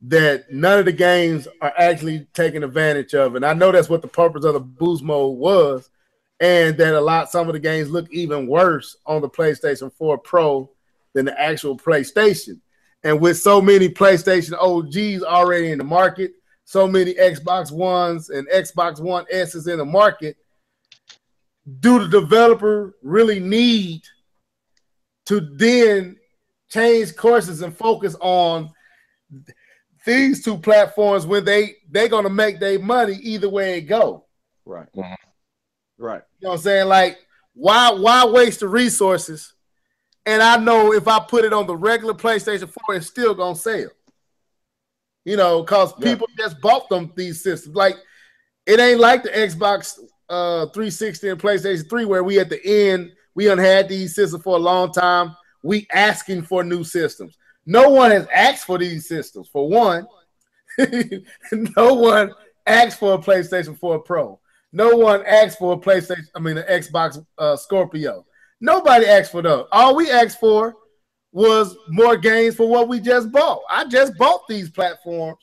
A: that none of the games are actually taken advantage of, and I know that's what the purpose of the boost mode was, and that some of the games look even worse on the PlayStation 4 Pro than the actual PlayStation. And with so many PlayStation OGs already in the market, so many Xbox Ones and Xbox One S's in the market, do the developer really need to then change courses and focus on these two platforms when they're going to make their money either way it go?
C: Right.
B: Mhm.
C: Right.
A: You know what I'm saying? Like, why waste the resources? And I know if I put it on the regular PlayStation 4, it's still going to sell. You know, because people just bought these systems. Like, it ain't like the Xbox 360 and PlayStation 3 where we at the end, we done had these systems for a long time. We asking for new systems. No one has asked for these systems, for one. No one asked for a PlayStation 4 Pro. No one asked for an Xbox Scorpio. Nobody asked for those. All we asked for was more games for what we just bought. I just bought these platforms.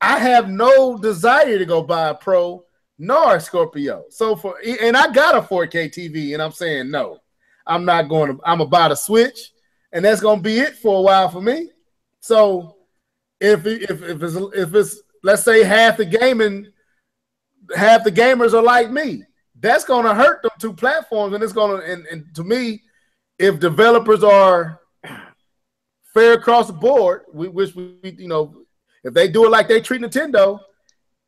A: I have no desire to go buy a Pro nor a Scorpio. And I got a 4K TV, and I'm saying no. I'm not going to. I'm about to switch, and that's going to be it for a while for me. So if it's let's say half the gamers are like me, that's going to hurt them two platforms, and it's going to. And to me, if developers are fair across the board, if they do it like they treat Nintendo,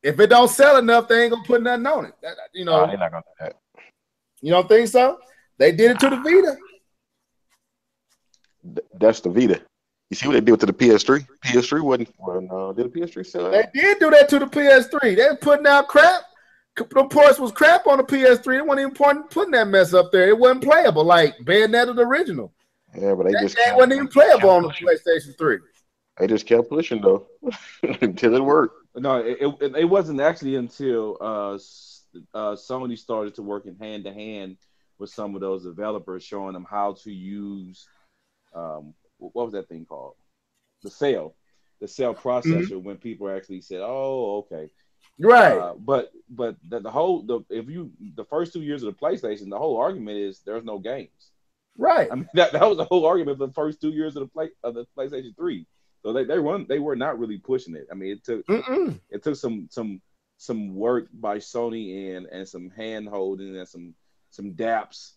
A: if it don't sell enough, they ain't gonna put nothing on it.
B: They're not gonna do that.
A: You don't think so? They did it to the Vita.
B: That's the Vita. You see what they did to the PS3? PS3 wasn't. Did the PS3 sell?
A: They did do that to the PS3. They were putting out crap. The ports was crap on the PS3. They wasn't even putting that mess up there. It wasn't playable like Bayonetta the original.
B: Yeah, but
A: that game wasn't even playable on the PlayStation 3.
B: They just kept pushing though until it worked.
C: No, it wasn't actually until Sony started to work in hand to hand with some of those developers, showing them how to use what was that thing called? The cell processor. When people actually said, "Oh, okay."
A: Right.
C: But the first 2 years of the PlayStation, the whole argument is there's no games.
A: Right.
C: I mean that was the whole argument for the first 2 years of the PlayStation 3. So they were not really pushing it. I mean, it took some work by Sony and some hand holding and some daps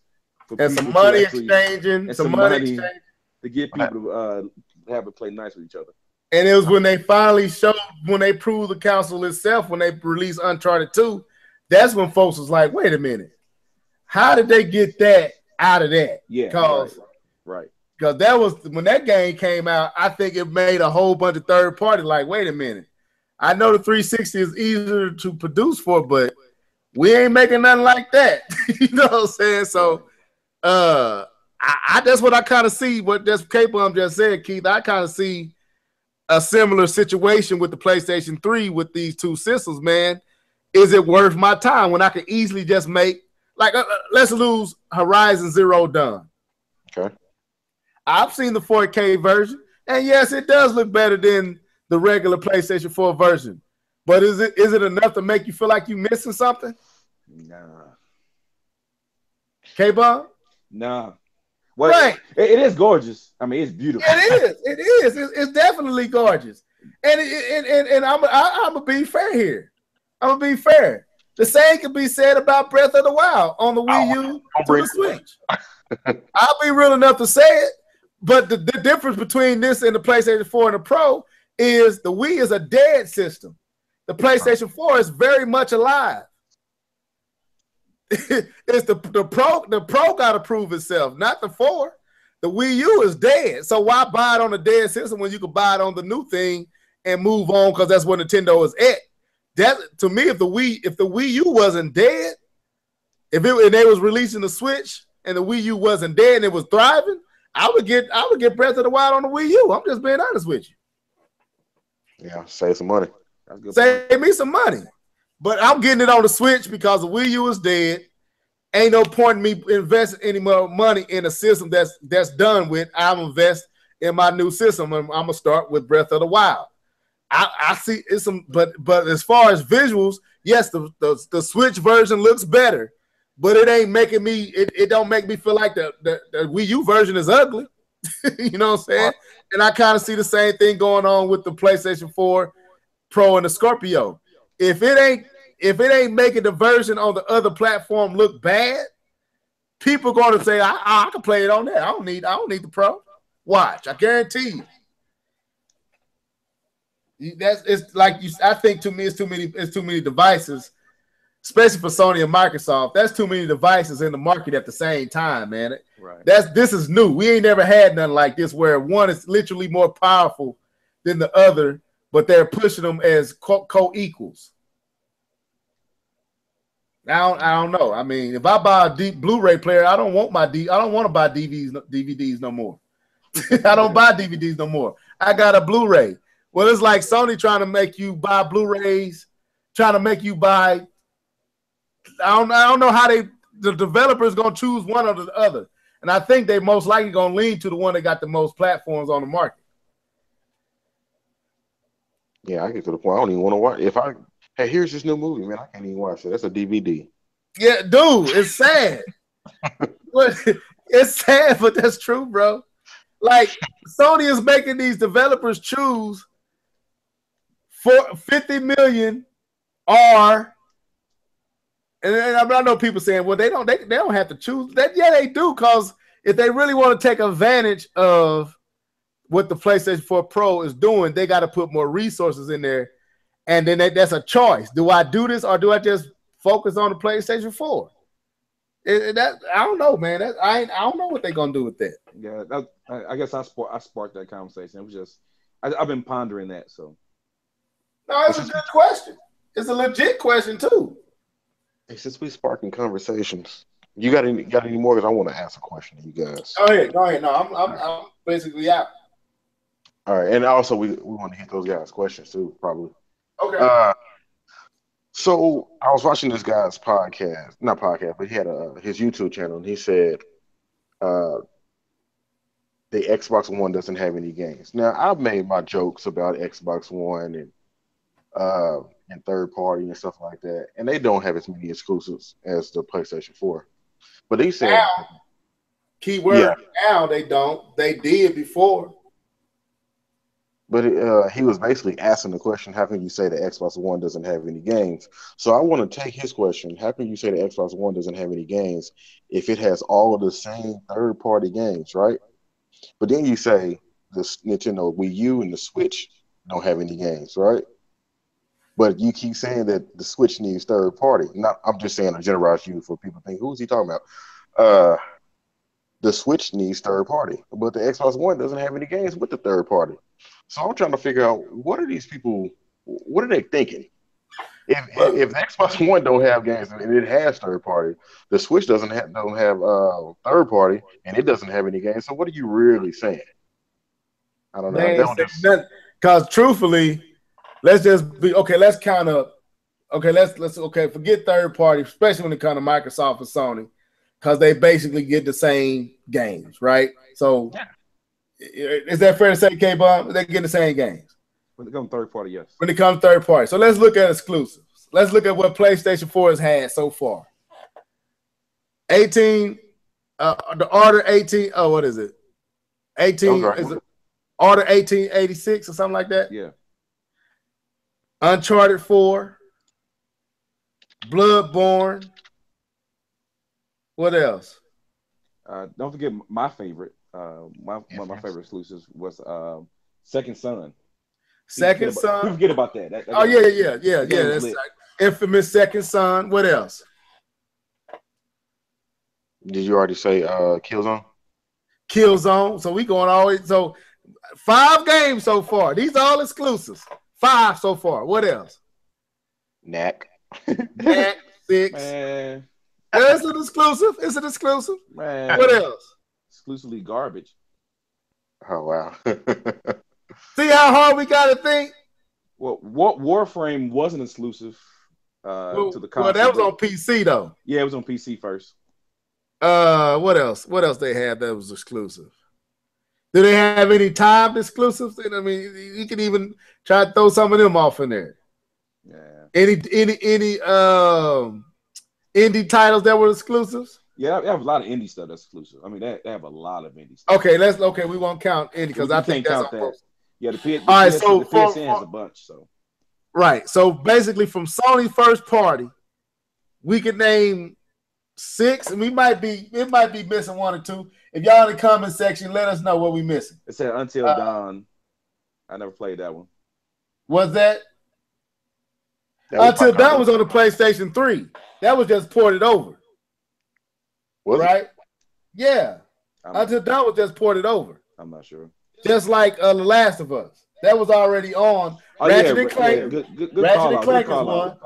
A: and some money exchanging,
C: to get people to have it play nice with each other.
A: And it was when they finally showed, when they proved the console itself, when they released Uncharted 2, that's when folks was like, wait a minute, how did they get that out of that?
C: Yeah, right.
A: Because that was when that game came out. I think it made a whole bunch of third party like, wait a minute. I know the 360 is easier to produce for, but we ain't making nothing like that. You know what I'm saying? So I that's what I kind of see. What just K-Bomb just said, Keith. I kind of see a similar situation with the PlayStation 3 with these two systems, man. Is it worth my time when I could easily just make, like, let's lose Horizon Zero Dawn.
B: Okay.
A: I've seen the 4K version, and yes, it does look better than the regular PlayStation 4 version. But is it enough to make you feel like you're missing something?
C: Nah.
A: K-Bomb?
C: Nah. Well,
A: right.
C: It is gorgeous. I mean, it's beautiful.
A: It is. It's definitely gorgeous. And I'm gonna be fair here. I'm gonna be fair. The same can be said about Breath of the Wild on the Wii U to the Switch. I'll be real enough to say it, but the difference between this and the PlayStation 4 and the Pro is the Wii is a dead system. The PlayStation 4 is very much alive. It's the Pro. The Pro got to prove itself, not the 4. The Wii U is dead. So why buy it on a dead system when you can buy it on the new thing and move on? Because that's where Nintendo is at. That, to me, if the Wii U wasn't dead, if they was releasing the Switch and the Wii U wasn't dead and it was thriving, I would get Breath of the Wild on the Wii U. I'm just being honest with you.
B: Yeah, save some money.
A: Save me some money. But I'm getting it on the Switch because the Wii U is dead. Ain't no point in me investing any more money in a system that's done with. I'm invest in my new system, and I'm gonna start with Breath of the Wild. I see it's some, but as far as visuals, yes, the Switch version looks better, but it ain't making me. It don't make me feel like the Wii U version is ugly. You know what I'm saying? And I kind of see the same thing going on with the PlayStation 4 Pro and the Scorpio. If it ain't making the version on the other platform look bad, people are going to say, I can play it on there. I don't need the Pro. Watch, I guarantee you. It's like you. I think to me, it's too many devices, especially for Sony and Microsoft. That's too many devices in the market at the same time, man.
C: Right.
A: This is new. We ain't never had nothing like this where one is literally more powerful than the other, but they're pushing them as co-equals. I don't know. I mean, if I buy a deep Blu-ray player, I don't want to buy DVDs no more. I don't buy DVDs no more. I got a Blu-ray. Well, it's like Sony trying to make you buy Blu-rays, trying to make you buy. I don't know how the developers gonna choose one or the other, and I think they most likely gonna lean to the one that got the most platforms on the market.
B: Yeah, I get to the point I don't even want to watch. Hey, here's this new movie, man. I can't even watch it. That's a DVD.
A: Yeah, dude, it's sad. It's sad, but that's true, bro. Like Sony is making these developers choose for $50 million or, and I know people saying, well, they don't have to choose that. Yeah, they do, because if they really want to take advantage of what the PlayStation 4 Pro is doing, they got to put more resources in there. And then that's a choice. Do I do this or do I just focus on the PlayStation 4? I don't know, man. I don't know what they're gonna do with that.
C: Yeah, I guess I sparked that conversation. It was just I've been pondering that. So
A: no, it's a good question. It's a legit question too.
B: Hey, since we sparking conversations, you got any more? Because I want to ask a question to you guys.
A: Go ahead. No, I'm basically out.
B: All right, and also we want to hit those guys' questions too, probably.
A: Okay.
B: So I was watching this guy's podcast, not podcast, but he had his YouTube channel, and he said the Xbox One doesn't have any games. Now, I've made my jokes about Xbox One and third party and stuff like that, and they don't have as many exclusives as the PlayStation 4. But he said,
A: keyword, now they don't. They did before.
B: But he was basically asking the question, how can you say the Xbox One doesn't have any games? So I want to take his question. How can you say the Xbox One doesn't have any games if it has all of the same third-party games, right? But then you say the Nintendo Wii U and the Switch don't have any games, right? But you keep saying that the Switch needs third-party. I'm just saying a generalized view for people think, who is he talking about? The Switch needs third-party, but the Xbox One doesn't have any games with the third-party. So I'm trying to figure out, what are these people, what are they thinking? If the Xbox One don't have games and it has third party, the Switch don't have third party and it doesn't have any games. So what are you really saying? I don't know.
A: Because truthfully, let's just be okay. Let's forget third party, especially when it comes to Microsoft and Sony, because they basically get the same games, right? So. Yeah. Is that fair to say, K-Bomb? They're getting the same games.
C: When it comes third party, yes.
A: When it comes third party. So let's look at exclusives. Let's look at what PlayStation 4 has had so far. 18, the Order 18, what is it? 18, is it Order 1886 or something like that?
C: Yeah.
A: Uncharted 4, Bloodborne. What else?
C: Don't forget my favorite. One of my favorite exclusives was Second Son.
A: Second Son.
C: Forget about that.
A: Yeah. That's like infamous Second Son. What else?
B: Did you already say Killzone?
A: Killzone. So we going always. So 5 games so far. These are all exclusives. 5 so far. What else?
B: Knack
A: 6.
C: Man.
A: Is it exclusive? Is it exclusive?
C: Man.
A: What else?
C: Exclusively garbage.
B: Oh wow!
A: See how hard we got to think.
C: Well, Warframe wasn't exclusive. to the
A: console. Well, that was on PC though.
C: Yeah, it was on PC first.
A: What else? What else they had that was exclusive? Do they have any timed exclusives? I mean, you can even try to throw some of them off in there.
C: Yeah.
A: Any indie titles that were exclusives?
C: Yeah, they have a lot of indie stuff that's exclusive. I mean, they have a lot of indie stuff.
A: Okay, we won't count indie because I think that's
C: that. Yeah, the PSN has a bunch. So
A: right. So basically, from Sony first party, we could name 6, and it might be missing 1 or 2. If y'all in the comment section, let us know what we missing.
C: It said Until Dawn. I never played that one.
A: Was that Until Dawn was on the PlayStation 3? That was just ported over. Right? Yeah. Until Dawn was just ported over.
C: I'm not sure.
A: Just like The Last of Us. That was already on. Ratchet and Clank.
C: Yeah, good
A: Ratchet and Clank is one.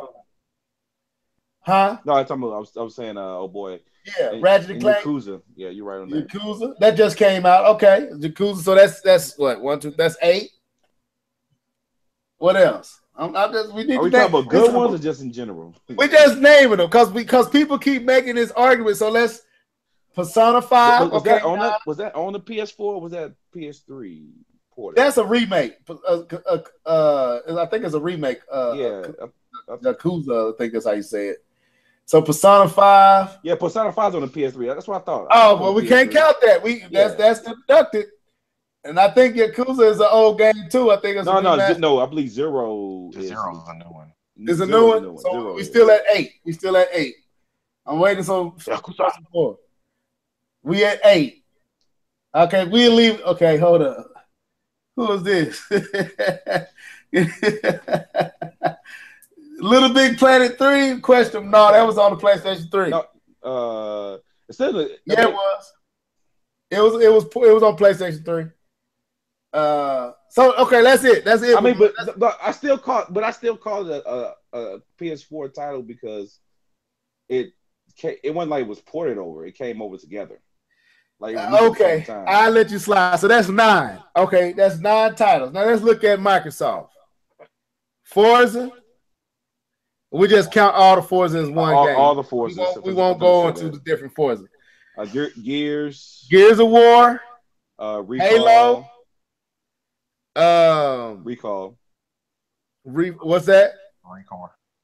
A: Huh?
C: No, I was saying, oh boy.
A: Yeah, Ratchet and Clank.
C: Yakuza. Yeah, you're right on that.
A: Yakuza. That just came out. Okay. Yakuza. So that's what? 1, 2, that's 8. What else?
C: Are we talking about good ones or just in general?
A: We just naming them because people keep making this argument. So let's Persona 5.
C: Was that on the PS4 or was that PS3 ported?
A: That's a remake. I think it's a remake. Yakuza, I think that's how you say it. So Persona 5.
C: Yeah, Persona 5's on the PS3. That's what I thought.
A: Oh, well, we can't count that. That's deducted. And I think Yakuza is an old game too. I think it's
C: no. I believe Zero is
B: a new one.
A: Is a new one. So we still at 8. We still at 8. I'm waiting for Yakuza 4. We at 8. Okay, we'll leave. Okay, hold up. Who is this? Little Big Planet 3? Question. No, that was on the PlayStation 3.
C: No, it
A: was. It was on PlayStation 3. So okay, that's it.
C: I mean, but I still call it a PS4 title because it wasn't like it was ported over. It came over together. Like
A: okay, I'll let you slide. So that's 9. Okay, that's 9 titles. Now let's look at Microsoft. Forza. We just count all the Forza as one game.
C: All the Forza.
A: We won't go into the different Forza.
C: Gears
A: of War.
C: Recall.
A: Halo.
C: Recall.
A: What's that?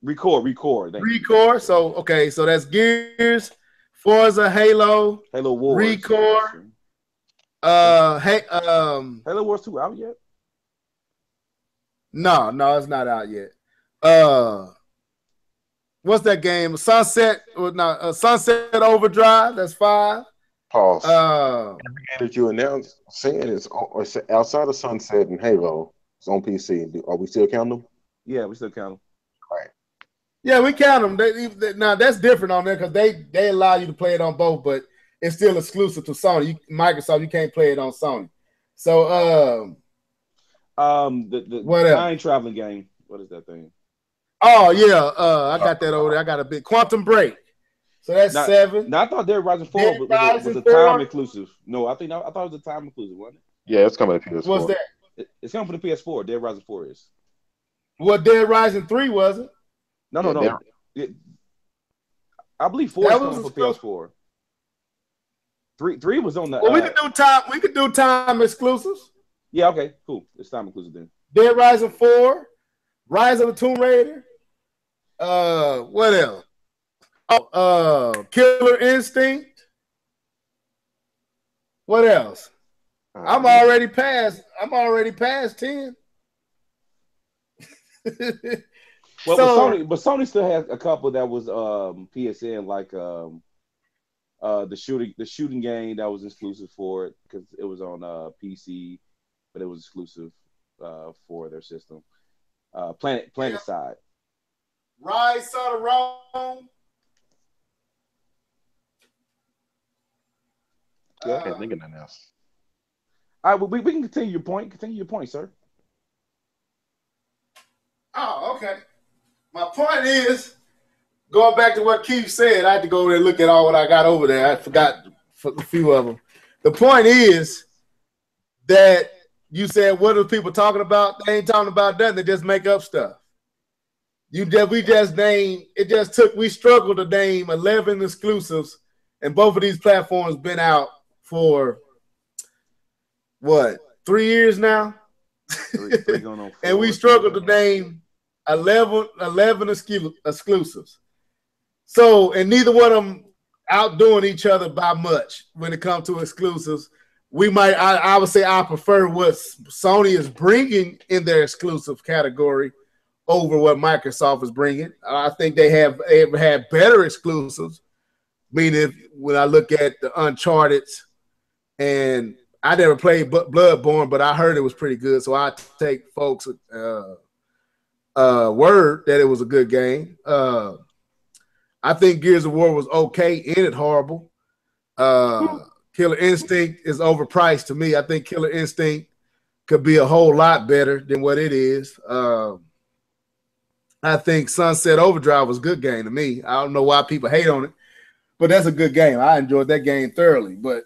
C: Record.
A: So okay, so that's Gears, Forza, Halo
C: Wars,
A: Record.
C: Halo Wars 2 out yet?
A: No, it's not out yet. What's that game? Sunset Overdrive. That's 5.
B: Pause. Every game that you announced saying it's outside of Sunset and Halo. It's on PC. Are we still counting them?
C: Yeah, we still count them.
B: Right.
A: Yeah, we count them. Now that's different on there because they allow you to play it on both, but it's still exclusive to Sony. Microsoft, you can't play it on Sony. So
C: the time traveling game. What is that thing?
A: Oh yeah, I got that over there. I got a big Quantum Break. So that's 7.
C: Now I thought Dead Rising 4 was a time inclusive. No, I thought it was a time inclusive, wasn't it?
B: Yeah, it's coming to PS4.
A: What's that?
C: It's coming for the PS4. Dead Rising 4 is.
A: What Dead Rising 3 was it?
C: No. I believe 4 is coming for PS4. 3 was on the.
A: Well, we could do time exclusives.
C: Yeah. Okay. Cool. It's time inclusive then.
A: Dead Rising 4, Rise of the Tomb Raider. What else? Killer Instinct. What else? I'm already past 10.
C: Well, but Sony still has a couple that was PSN, like the shooting game that was exclusive for it because it was on PC, but it was exclusive for their system. PlanetSide.
A: Rise, Son of Rome.
B: Yeah, I can't think of nothing else.
C: All right, well, we can continue your point. Continue your point, sir.
A: Oh, okay. My point is, going back to what Keith said, I had to go over there and look at all what I got over there. I forgot a few of them. The point is that you said, what are people talking about? They ain't talking about nothing. They just make up stuff. We struggled to name 11 exclusives, and both of these platforms been out for what, 3 years now?
C: Three going on 4.
A: And we struggled to name 11 exclusives. So, and neither one of them outdoing each other by much when it comes to exclusives. I would say I prefer what Sony is bringing in their exclusive category over what Microsoft is bringing. I think they have had better exclusives. Meaning, when I look at the Uncharted, and I never played Bloodborne, but I heard it was pretty good, so I take folks' word that it was a good game. I think Gears of War was okay, ended horrible. Killer Instinct is overpriced to me. I think Killer Instinct could be a whole lot better than what it is. I think Sunset Overdrive was a good game to me. I don't know why people hate on it, but that's a good game. I enjoyed that game thoroughly. But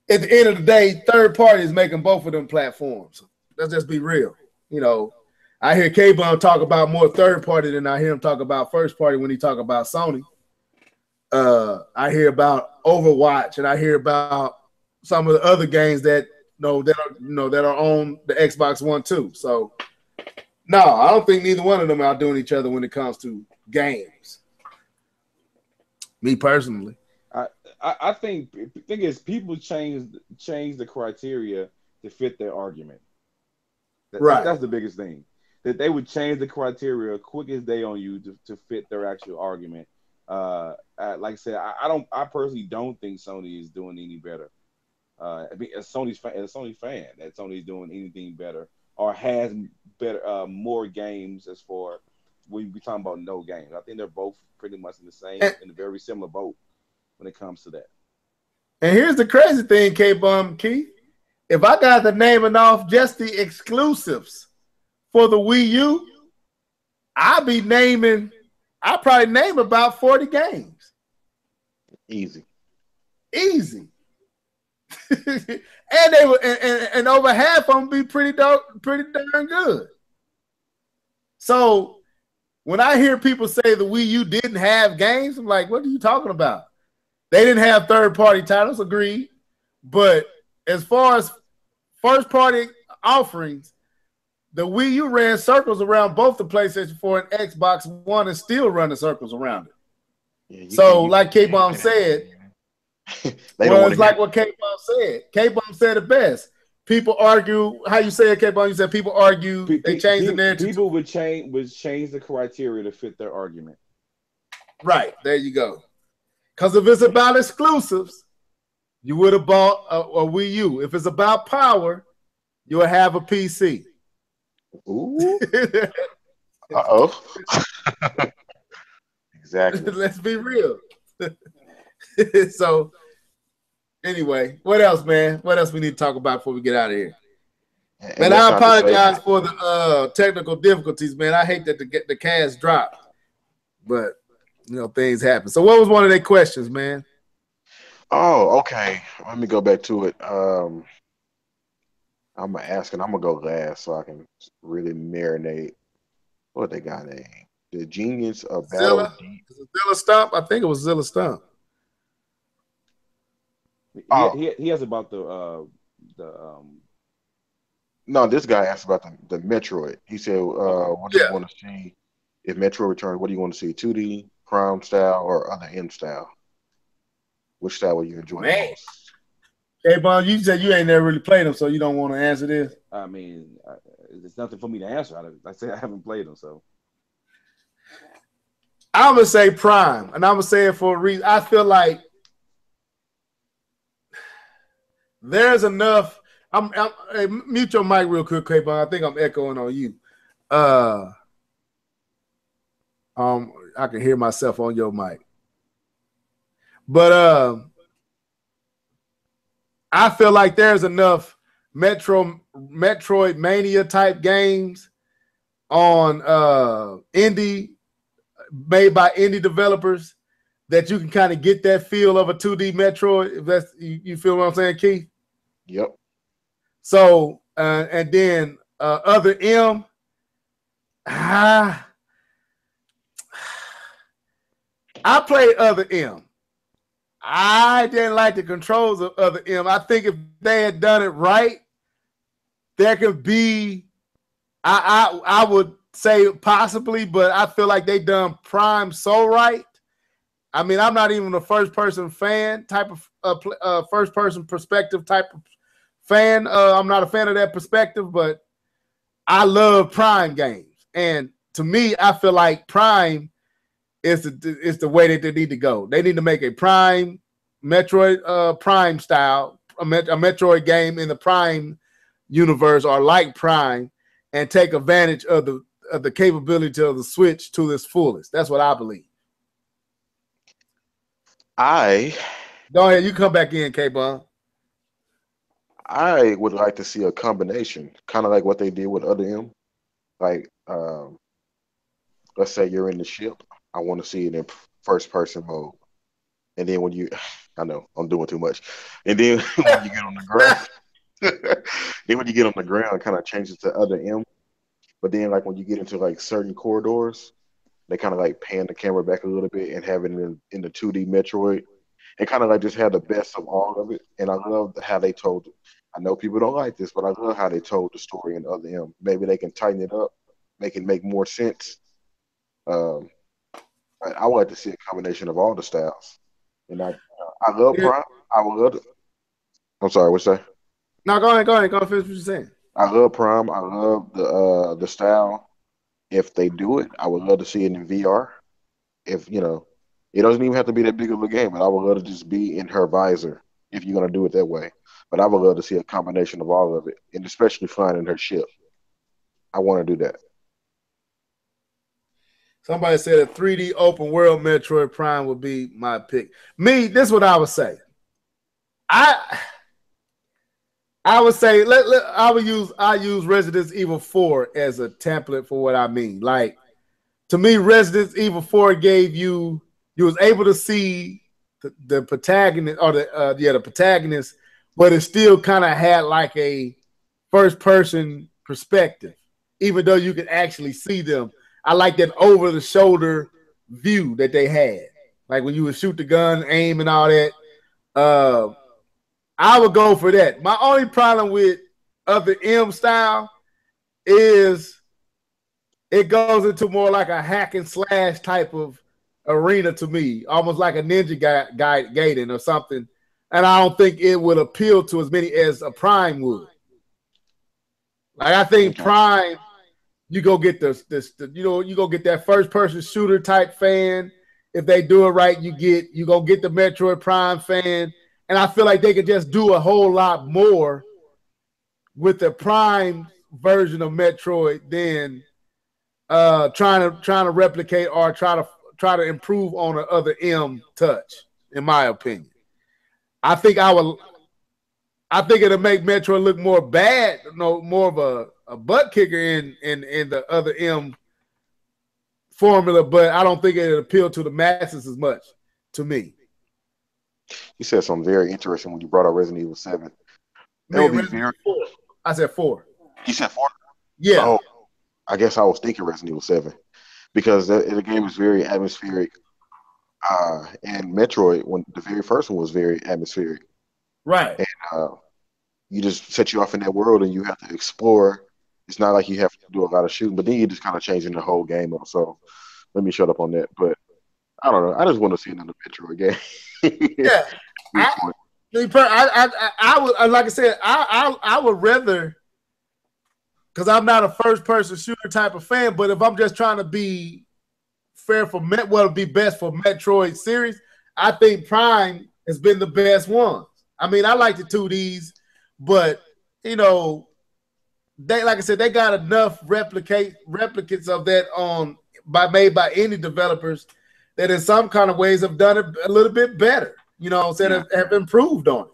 A: at the end of the day, third party is making both of them platforms. Let's just be real. You know, I hear K-Bum talk about more third party than I hear him talk about first party when he talk about Sony. I hear about Overwatch, and I hear about some of the other games that that are on the Xbox One too. So no, I don't think neither one of them are outdoing each other when it comes to games. Me personally,
C: I think the thing is people change the criteria to fit their argument.
A: Right.
C: That's the biggest thing. That they would change the criteria quick as day on you to fit their actual argument. Like I said, I personally don't think Sony is doing any better. I mean, as a Sony fan, that Sony is doing anything better or has better, more games as far when we talking about no games. I think they're both pretty much in the same, in a very similar boat when it comes to that.
A: And here's the crazy thing, K-Bum Keith. If I got the naming off just the exclusives for the Wii U, I'd probably name about 40 games.
B: Easy.
A: And they were, and over half of them be pretty darn good. So when I hear people say the Wii U didn't have games, I'm like, what are you talking about? They didn't have third-party titles, agreed. But as far as first-party offerings, the Wii U ran circles around both the PlayStation 4 and Xbox One and still running circles around it. Yeah, so, like K-Bomb said, it's like what K-Bomb said. K-Bomb said it best. People argue, how you say it, K-Bomb? You said people argue, they change the narrative.
C: People would change the criteria to fit their argument.
A: Right, there you go. Because if it's about exclusives, you would have bought a Wii U. If it's about power, you would have a PC.
B: Ooh. Uh-oh. Exactly.
A: Let's be real. So, anyway, what else, man? What else we need to talk about before we get out of here? Man, I apologize for the technical difficulties, man. I hate that the cast dropped, but things happen. So, what was one of their questions, man?
B: Oh, okay. Let me go back to it. I'm gonna ask, and I'm gonna go last so I can really marinate. What they got name? The Genius of Battle.
A: Zilla Stump? I think it was Zilla Stump.
C: He has about the
B: No, this guy asked about the Metroid. He said, "What do you want to see if Metroid returns? What do you want to see? 2D, Prime style, or other M style? Which style will you enjoy the most?"
A: Hey, Bon, you said you ain't never really played them, so you don't want to answer this.
C: I mean, it's nothing for me to answer. I say I haven't played them, so
A: I'm gonna say Prime, and I'm gonna say it for a reason. I feel like there's enough. Hey, mute your mic real quick, K-Bon. I think I'm echoing on you. I can hear myself on your mic, but I feel like there's enough Metroid Mania type games on made by indie developers that you can kind of get that feel of a 2D Metroid. If that's you feel what I'm saying, Keith?
B: Yep.
A: So and then other M, I played Other M. I didn't like the controls of Other M. I think if they had done it right, there could be. I would say possibly, but I feel like they done Prime so right. I mean, I'm not even a first-person fan type of first-person perspective type of fan. I'm not a fan of that perspective, but I love Prime games. And to me, I feel like Prime is the way that they need to go. They need to make a Prime, Metroid Prime style, a Metroid game in the Prime universe or like Prime and take advantage of the capability of the Switch to its fullest. That's what I believe. Go ahead, you come back in, K-Bun.
B: I would like to see a combination, kind of like what they did with Other M. Like, let's say you're in the ship. I want to see it in first person mode. And then when I know I'm doing too much. And then when you get on the ground, kind of changes to Other M. But then like when you get into like certain corridors, they kind of like pan the camera back a little bit and have it in the 2D Metroid and kind of like just have the best of all of it. And I love how they told it. I know people don't like this, but I love how they told the story in Other M. Maybe they can tighten it up, make it make more sense. I would like to see a combination of all the styles. And I love Prime. I would love it. I'm sorry, what's that?
A: No, go ahead. Go finish what you're saying.
B: I love Prime. I love the style. If they do it, I would love to see it in VR. If it doesn't even have to be that big of a game, but I would love to just be in her visor if you're gonna do it that way. But I would love to see a combination of all of it, and especially flying in her ship. I want to do that.
A: Somebody said a 3D open world Metroid Prime would be my pick. Me, this is what I would say. I would say I use Resident Evil 4 as a template for what I mean. Like, to me, Resident Evil 4 gave you was able to see the protagonist or the protagonist, but it still kind of had like a first person perspective, even though you could actually see them. I like that over the shoulder view that they had, like when you would shoot the gun, aim, and all that. I would go for that. My only problem with Other M style is it goes into more like a hack and slash type of arena to me, almost like a Ninja Gaiden or something. And I don't think it would appeal to as many as a Prime would. Like, I think Prime, you go get you go get that first person shooter type fan. If they do it right, you go get the Metroid Prime fan. And I feel like they could just do a whole lot more with the Prime version of Metroid than trying to replicate or try to improve on the Other M touch, in my opinion. I think it'll make Metroid look more bad, more of a butt kicker in the Other M formula, but I don't think it'll appeal to the masses as much to me.
B: You said something very interesting when you brought up Resident Evil 7.
A: I said 4.
B: You said 4?
A: Yeah.
B: Oh, I guess I was thinking Resident Evil 7 because the game is very atmospheric. And Metroid, when the very first one was very atmospheric.
A: Right.
B: And you just set you off in that world and you have to explore. It's not like you have to do a lot of shooting, but then you're just kind of changing the whole game up. So let me shut up on that. But I don't know. I just want to see another Metroid game.
A: Yeah. I would, like I said, I would rather, because I'm not a first person shooter type of fan, but if I'm just trying to be fair for what would be best for Metroid series, I think Prime has been the best one. I mean, I like the 2Ds, but they, like I said, they got enough replicates of that made by indie developers that in some kind of ways have done it a little bit better. Have improved on it.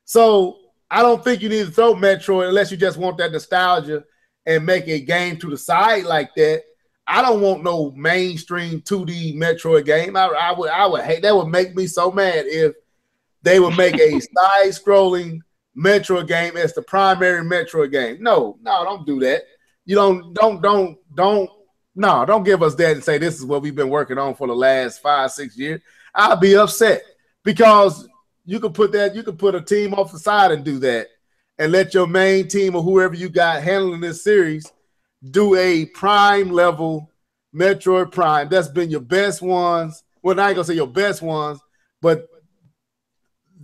A: So I don't think you need to throw Metroid unless you just want that nostalgia and make a game to the side like that. I don't want no mainstream 2D Metroid game. I would hate that. Would make me so mad if they would make a side-scrolling Metroid game as the primary Metroid game. No, don't do that. You don't No, don't give us that and say this is what we've been working on for the last 5-6 years. I'll be upset because you could put a team off the side and do that and let your main team or whoever you got handling this series do a prime level Metroid Prime. That's been your best ones. Well, I ain't gonna say your best ones, but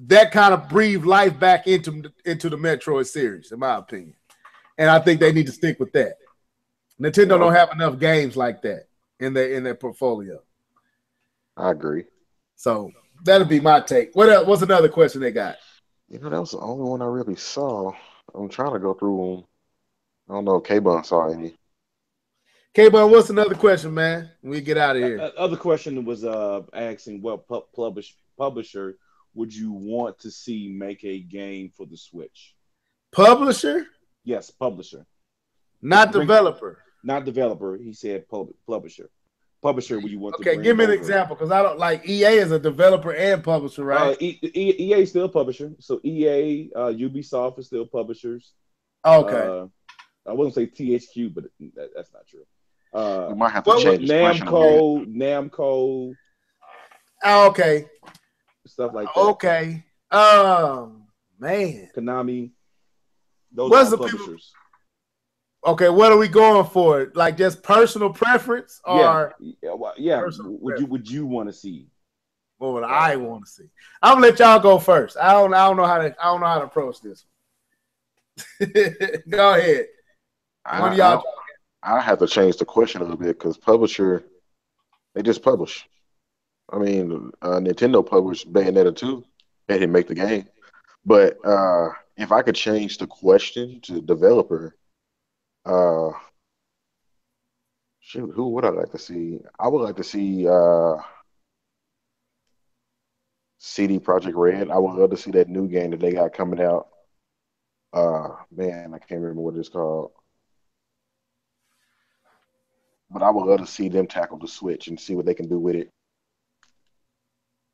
A: that kind of breathed life back into the Metroid series, in my opinion. And I think they need to stick with that. Nintendo don't have enough games like that in their portfolio.
B: I agree.
A: So that'll be my take. What else? What's another question they got?
B: That was the only one I really saw. I'm trying to go through them. I don't know if K-Bun saw any.
A: K-Bun, what's another question, man? We get out of here.
C: Other question was asking what publisher would you want to see make a game for the Switch?
A: Publisher?
C: Yes, publisher.
A: Not developer.
C: Not developer. He said publisher. Publisher, would you want to bring
A: give me an
C: over?
A: example because I don't like EA is a developer and publisher, right?
C: EA is still publisher. So EA, Ubisoft is still publishers.
A: Okay.
C: I wouldn't say THQ, but that's not true.
B: We might have to change
C: Namco.
A: Okay.
C: Stuff like that.
A: Okay. Man.
C: Konami. Those
A: What's
C: are
A: the
C: publishers.
A: People? Okay, what are we going for? Like just personal preference, or
C: Would you want to see?
A: What would I want to see? I'm gonna let y'all go first. I don't know how to approach this. Go ahead. One of y'all.
B: I have to change the question a little bit because publisher, they just publish. I mean, Nintendo published Bayonetta 2. They didn't make the game. But if I could change the question to developer, who would I like to see? I would like to see CD Projekt Red. I would love to see that new game that they got coming out. Man, I can't remember what it's called. But I would love to see them tackle the Switch and see what they can do with it.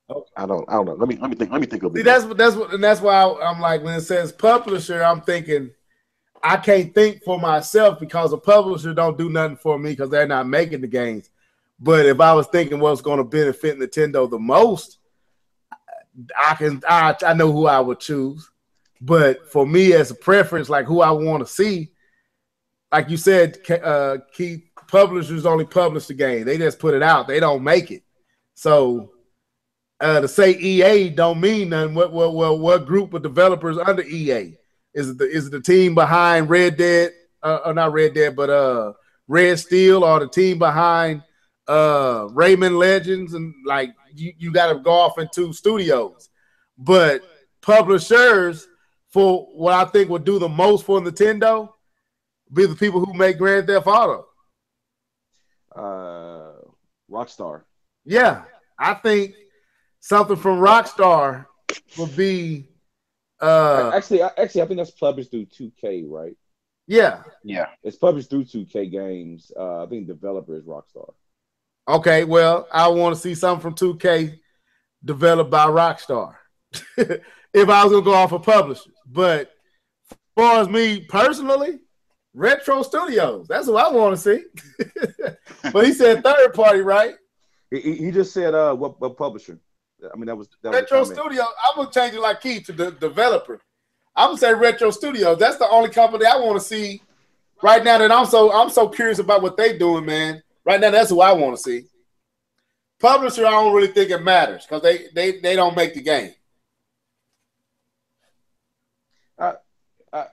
A: Okay.
B: I don't know. Let me think of it.
A: See, that's why I'm like, when it says publisher, I'm thinking I can't think for myself because a publisher don't do nothing for me because they're not making the games. But if I was thinking what's going to benefit Nintendo the most, I know who I would choose. But for me as a preference, like who I want to see, like you said, Keith, publishers only publish the game. They just put it out. They don't make it. So to say EA don't mean nothing. What group of developers under EA? Is it the team behind Red Dead? Not Red Dead, but Red Steel, or the team behind Rayman Legends? And like you got to go off into studios. But publishers, for what I think would do the most for Nintendo, be the people who make Grand Theft Auto.
C: Rockstar.
A: Yeah, I think something from Rockstar would be.
C: Actually, I think that's published through 2K, right?
A: Yeah.
C: It's published through 2K Games. I think developer is Rockstar.
A: Okay, well, I want to see something from 2K developed by Rockstar. If I was gonna go off of publishers, but as far as me personally, Retro Studios. That's what I want to see. But he said third party, right?
C: He just said what publisher. I mean, that was
A: Retro Studios. I'm gonna change it like Keith to the developer. I'm gonna say Retro Studios. That's the only company I want to see right now. That I'm so curious about what they doing, man. Right now, that's who I want to see. Publisher, I don't really think it matters because they don't make the game.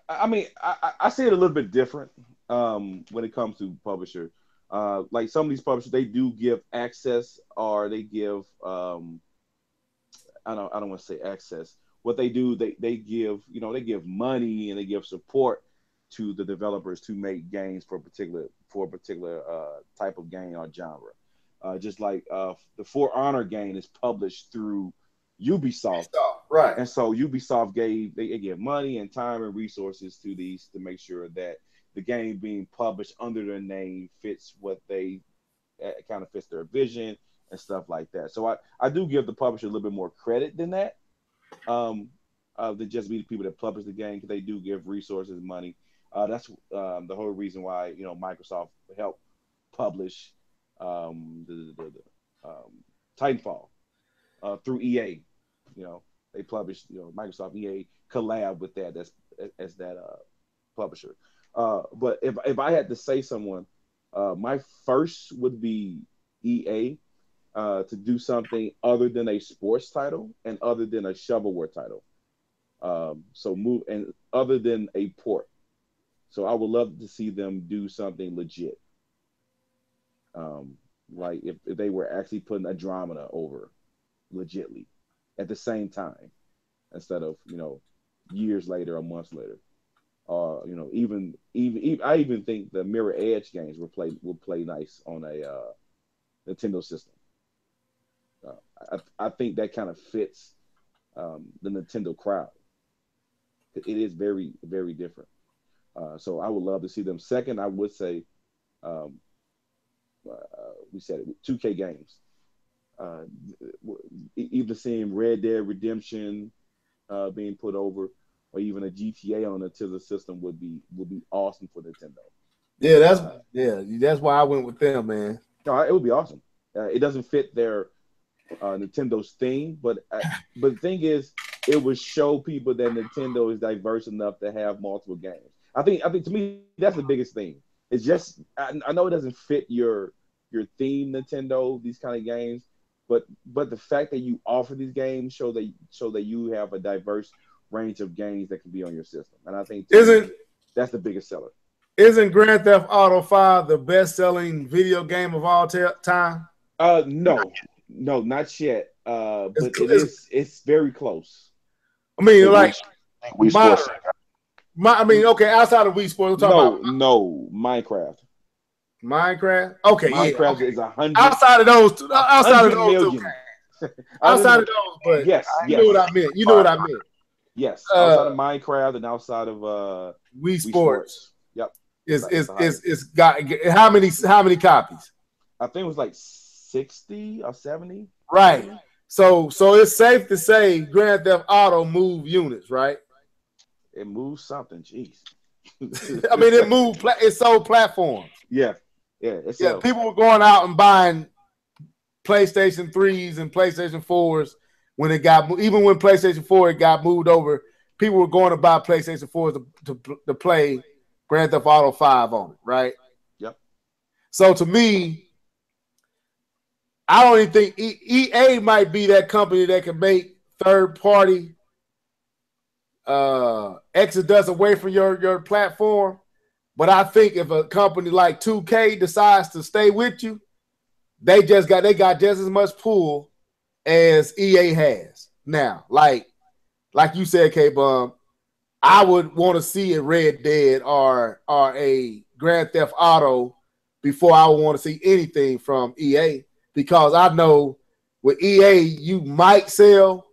C: I mean, I see it a little bit different when it comes to publisher. Like some of these publishers, they do give access, or they give I don't want to say access. What they do, they give money and they give support to the developers to make games for a particular type of game or genre. Just like the For Honor game is published through Ubisoft,
A: right?
C: And so Ubisoft they give money and time and resources to these to make sure that the game being published under their name fits what they kind of fits their vision and stuff like that. So I do give the publisher a little bit more credit than that, than just be the people that publish the game, because they do give resources, money. That's the whole reason why Microsoft helped publish Titanfall through EA. They published. Microsoft EA collab with that as that publisher. But if I had to say someone, my first would be EA to do something other than a sports title and other than a shovelware title. So move and other than a port. So I would love to see them do something legit. Like if they were actually putting Andromeda over legitly at the same time instead of years later or months later. Even I even think the Mirror Edge games will play nice on a Nintendo system. I think that kind of fits the Nintendo crowd. It is very, very different. So I would love to see them. Second, I would say, we said it, 2K games. Either seeing Red Dead Redemption being put over, or even a GTA on it to the system would be awesome for Nintendo.
A: Yeah, that's why I went with them, man.
C: No, it would be awesome. It doesn't fit their Nintendo's theme, but the thing is, it would show people that Nintendo is diverse enough to have multiple games. I think to me that's the biggest thing. It's just I know it doesn't fit your theme, Nintendo, these kind of games, but the fact that you offer these games show that you have a diverse range of games that can be on your system, and I think that's the biggest seller.
A: Isn't Grand Theft Auto 5 the best-selling video game of all time?
C: No, not yet. But it's very close.
A: I mean, like
B: Wii Sports.
A: Okay, outside of Wii Sports, we're talking about
C: Minecraft.
A: Minecraft? Okay,
C: Minecraft
A: yeah.
C: is 100.
A: Outside of those two, outside of those, but
C: yes,
A: you know what I meant. You know what I meant.
C: Yes, outside of Minecraft and outside of
A: Wii Sports.
C: Yep.
A: It's got how many copies?
C: I think it was like 60 or 70.
A: Right. So it's safe to say Grand Theft Auto moved units, right?
C: It moves something. Jeez.
A: I mean, it sold platforms.
C: Yeah.
A: People were going out and buying PlayStation 3s and PlayStation 4s when even when PlayStation 4 got moved over, people were going to buy PlayStation 4s to play Grand Theft Auto 5 on it, right?
C: Yep.
A: So to me, I don't even think EA might be that company that can make third-party exodus away from your platform. But I think if a company like 2K decides to stay with you, they got just as much pull as EA has now. Like you said, K-Bum, I would want to see a Red Dead or a Grand Theft Auto before I would want to see anything from EA. Because I know with EA, you might sell.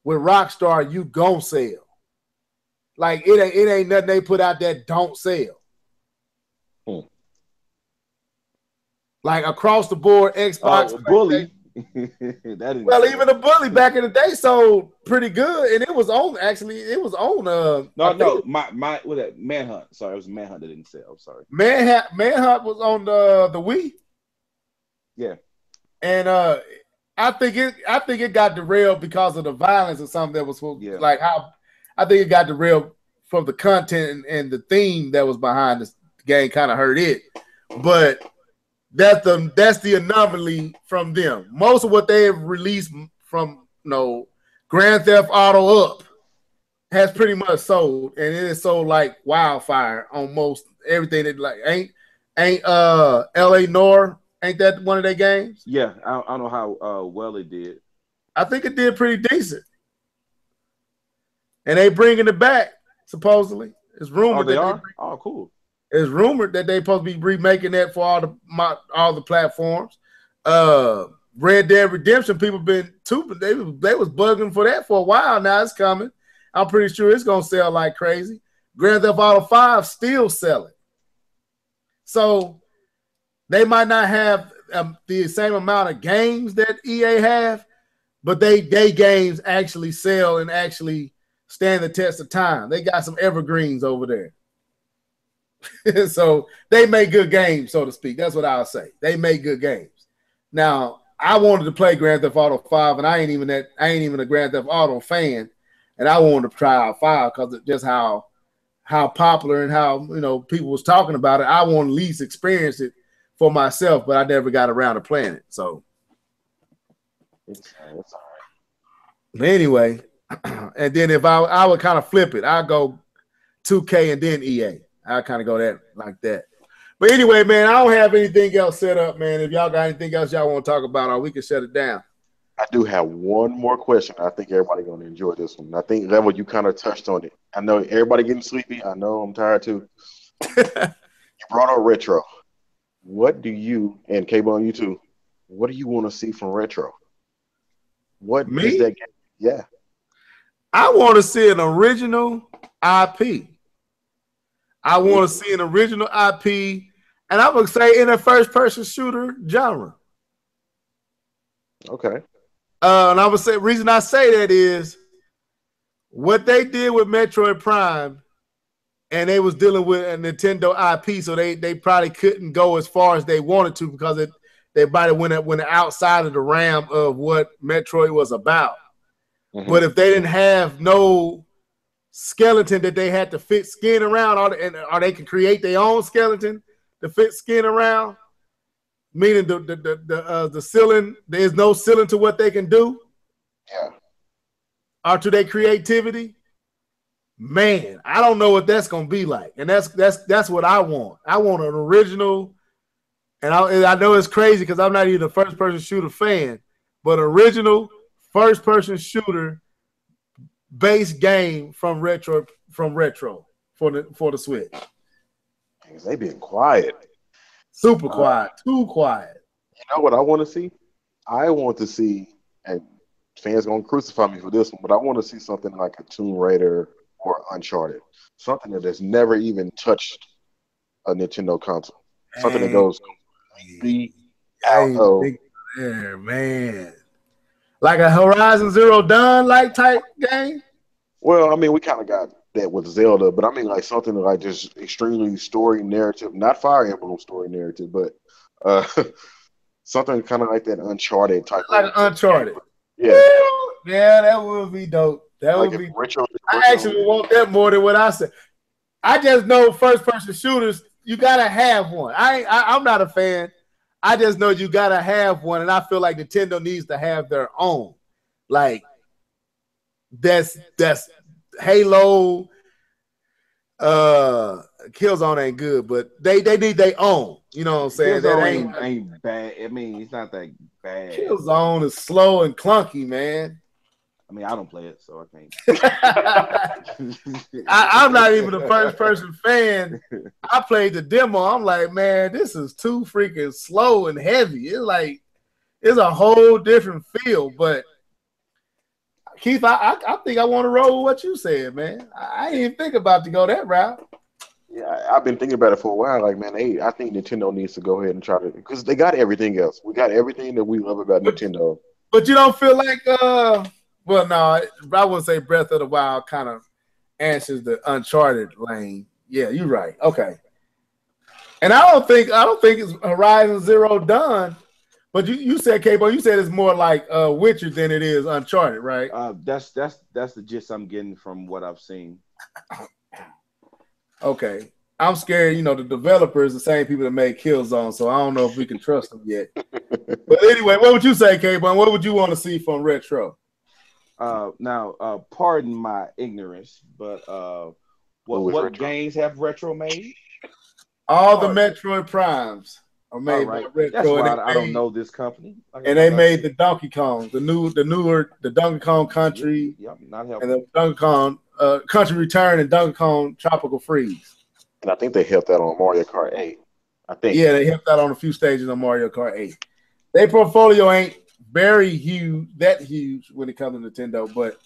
A: With Rockstar, you gon' sell. Like, it ain't nothing they put out that don't sell. Like, across the board, Xbox.
C: Bully.
A: Even the Bully back in the day sold pretty good. And it was on,
C: Manhunt. Sorry, it was Manhunt that didn't sell. Sorry.
A: Manhunt was on the Wii.
C: Yeah.
A: And I think it got derailed because of the violence or something that was like how I think it got derailed from the content and the theme that was behind this game kind of hurt it. But that's the anomaly from them. Most of what they have released from Grand Theft Auto Up has pretty much sold, and it is sold like wildfire on most everything. That like ain't L.A. Noire. Ain't that one of their games?
C: Yeah, I don't know how well it did.
A: I think it did pretty decent. And they bringing it back, supposedly. It's rumored
C: they are? Cool.
A: It's rumored that they supposed to be remaking that for all the platforms. Red Dead Redemption, people been they was bugging for that for a while now. It's coming. I'm pretty sure it's going to sell like crazy. Grand Theft Auto 5 still selling. So they might not have the same amount of games that EA have, but they games actually sell and actually stand the test of time. They got some evergreens over there. So they make good games, so to speak. That's what I'll say. They make good games. Now, I wanted to play Grand Theft Auto 5, and I ain't even a Grand Theft Auto fan, and I wanted to try out 5 because of just how popular and how people was talking about it. I wanted to at least experience it for myself, but I never got around to playing it. So
B: It's all right.
A: but anyway, and then if I would kind of flip it, I'd go 2K and then EA. I kind of go that like that. But anyway, man, I don't have anything else set up, man. If y'all got anything else y'all want to talk about, or we can shut it down.
B: I do have one more question. I think everybody's going to enjoy this one. I think, Level, you kind of touched on it. I know everybody getting sleepy. I know I'm tired too. You brought up retro. What do you, and K-Bone, you too, what do you want to see from retro? What is that game? Yeah.
A: I want to see an original IP. I want to see an original IP, and I would say in a first-person shooter genre.
B: Okay.
A: And I would say the reason I say that is what they did with Metroid Prime, and they was dealing with a Nintendo IP, so they probably couldn't go as far as they wanted to because they probably went outside of the realm of what Metroid was about. Mm-hmm. But if they didn't have no skeleton that they had to fit skin around, or they can create their own skeleton to fit skin around, meaning the ceiling, there's no ceiling to what they can do.
B: Yeah.
A: Or to their creativity. Man, I don't know what that's gonna be like. And that's what I want. I want an original, and I know it's crazy because I'm not even a first-person shooter fan, but original first-person shooter base game from retro for the Switch.
B: They being quiet.
A: Super quiet. Too quiet.
B: You know what I want to see? I want to see, and fans gonna crucify me for this one, but I want to see something like a Tomb Raider or Uncharted. Something that has never even touched a Nintendo console. Something that goes
A: there, man. Like a Horizon Zero Dawn like type game?
B: Well, I mean, we kind of got that with Zelda, but I mean like something like just extremely story narrative, not Fire Emblem story narrative, but something kind of like that Uncharted type.
A: Like Uncharted.
B: Yeah.
A: Yeah, that would be dope. That like would be retro. I actually want that more than what I said. I just know first-person shooters, you gotta have one. I'm not a fan. I just know you gotta have one, and I feel like Nintendo needs to have their own. Like that's Halo. Killzone ain't good, but they need their own. You know what I'm saying?
C: Killzone that ain't bad. I mean, it's not that bad.
A: Killzone is slow and clunky, man.
C: I mean, I don't play it, so I can't.
A: I'm not even a first-person fan. I played the demo. I'm like, man, this is too freaking slow and heavy. It's a whole different feel. But Keith, I think I want to roll with what you said, man. I ain't even think about to go that route.
B: Yeah, I've been thinking about it for a while. Like, man, I think Nintendo needs to go ahead and try to, because they got everything else. We got everything that we love about Nintendo.
A: But you don't feel like, well, no, I wouldn't say Breath of the Wild kind of answers the Uncharted lane. Yeah, you're right. Okay. And I don't think it's Horizon Zero Dawn. But you said, K-Bone, you said it's more like Witcher than it is Uncharted, right?
C: That's the gist I'm getting from what I've seen.
A: Okay. I'm scared, the developer is the same people that made Killzone, so I don't know if we can trust them yet. But anyway, what would you say, K-Bone? What would you want to see from retro?
C: Now, pardon my ignorance, but what games have retro made?
A: All the Metroid Primes are made by Retro.
C: That's why I don't know this company.
A: And they made the Donkey Kong, the newer Donkey Kong Country,
C: not helping.
A: And the Donkey Kong Country Return and Donkey Kong Tropical Freeze.
B: And I think they helped that on Mario Kart 8. I think.
A: Yeah, they helped out on a few stages on Mario Kart 8. Their portfolio ain't very huge when it comes to Nintendo, but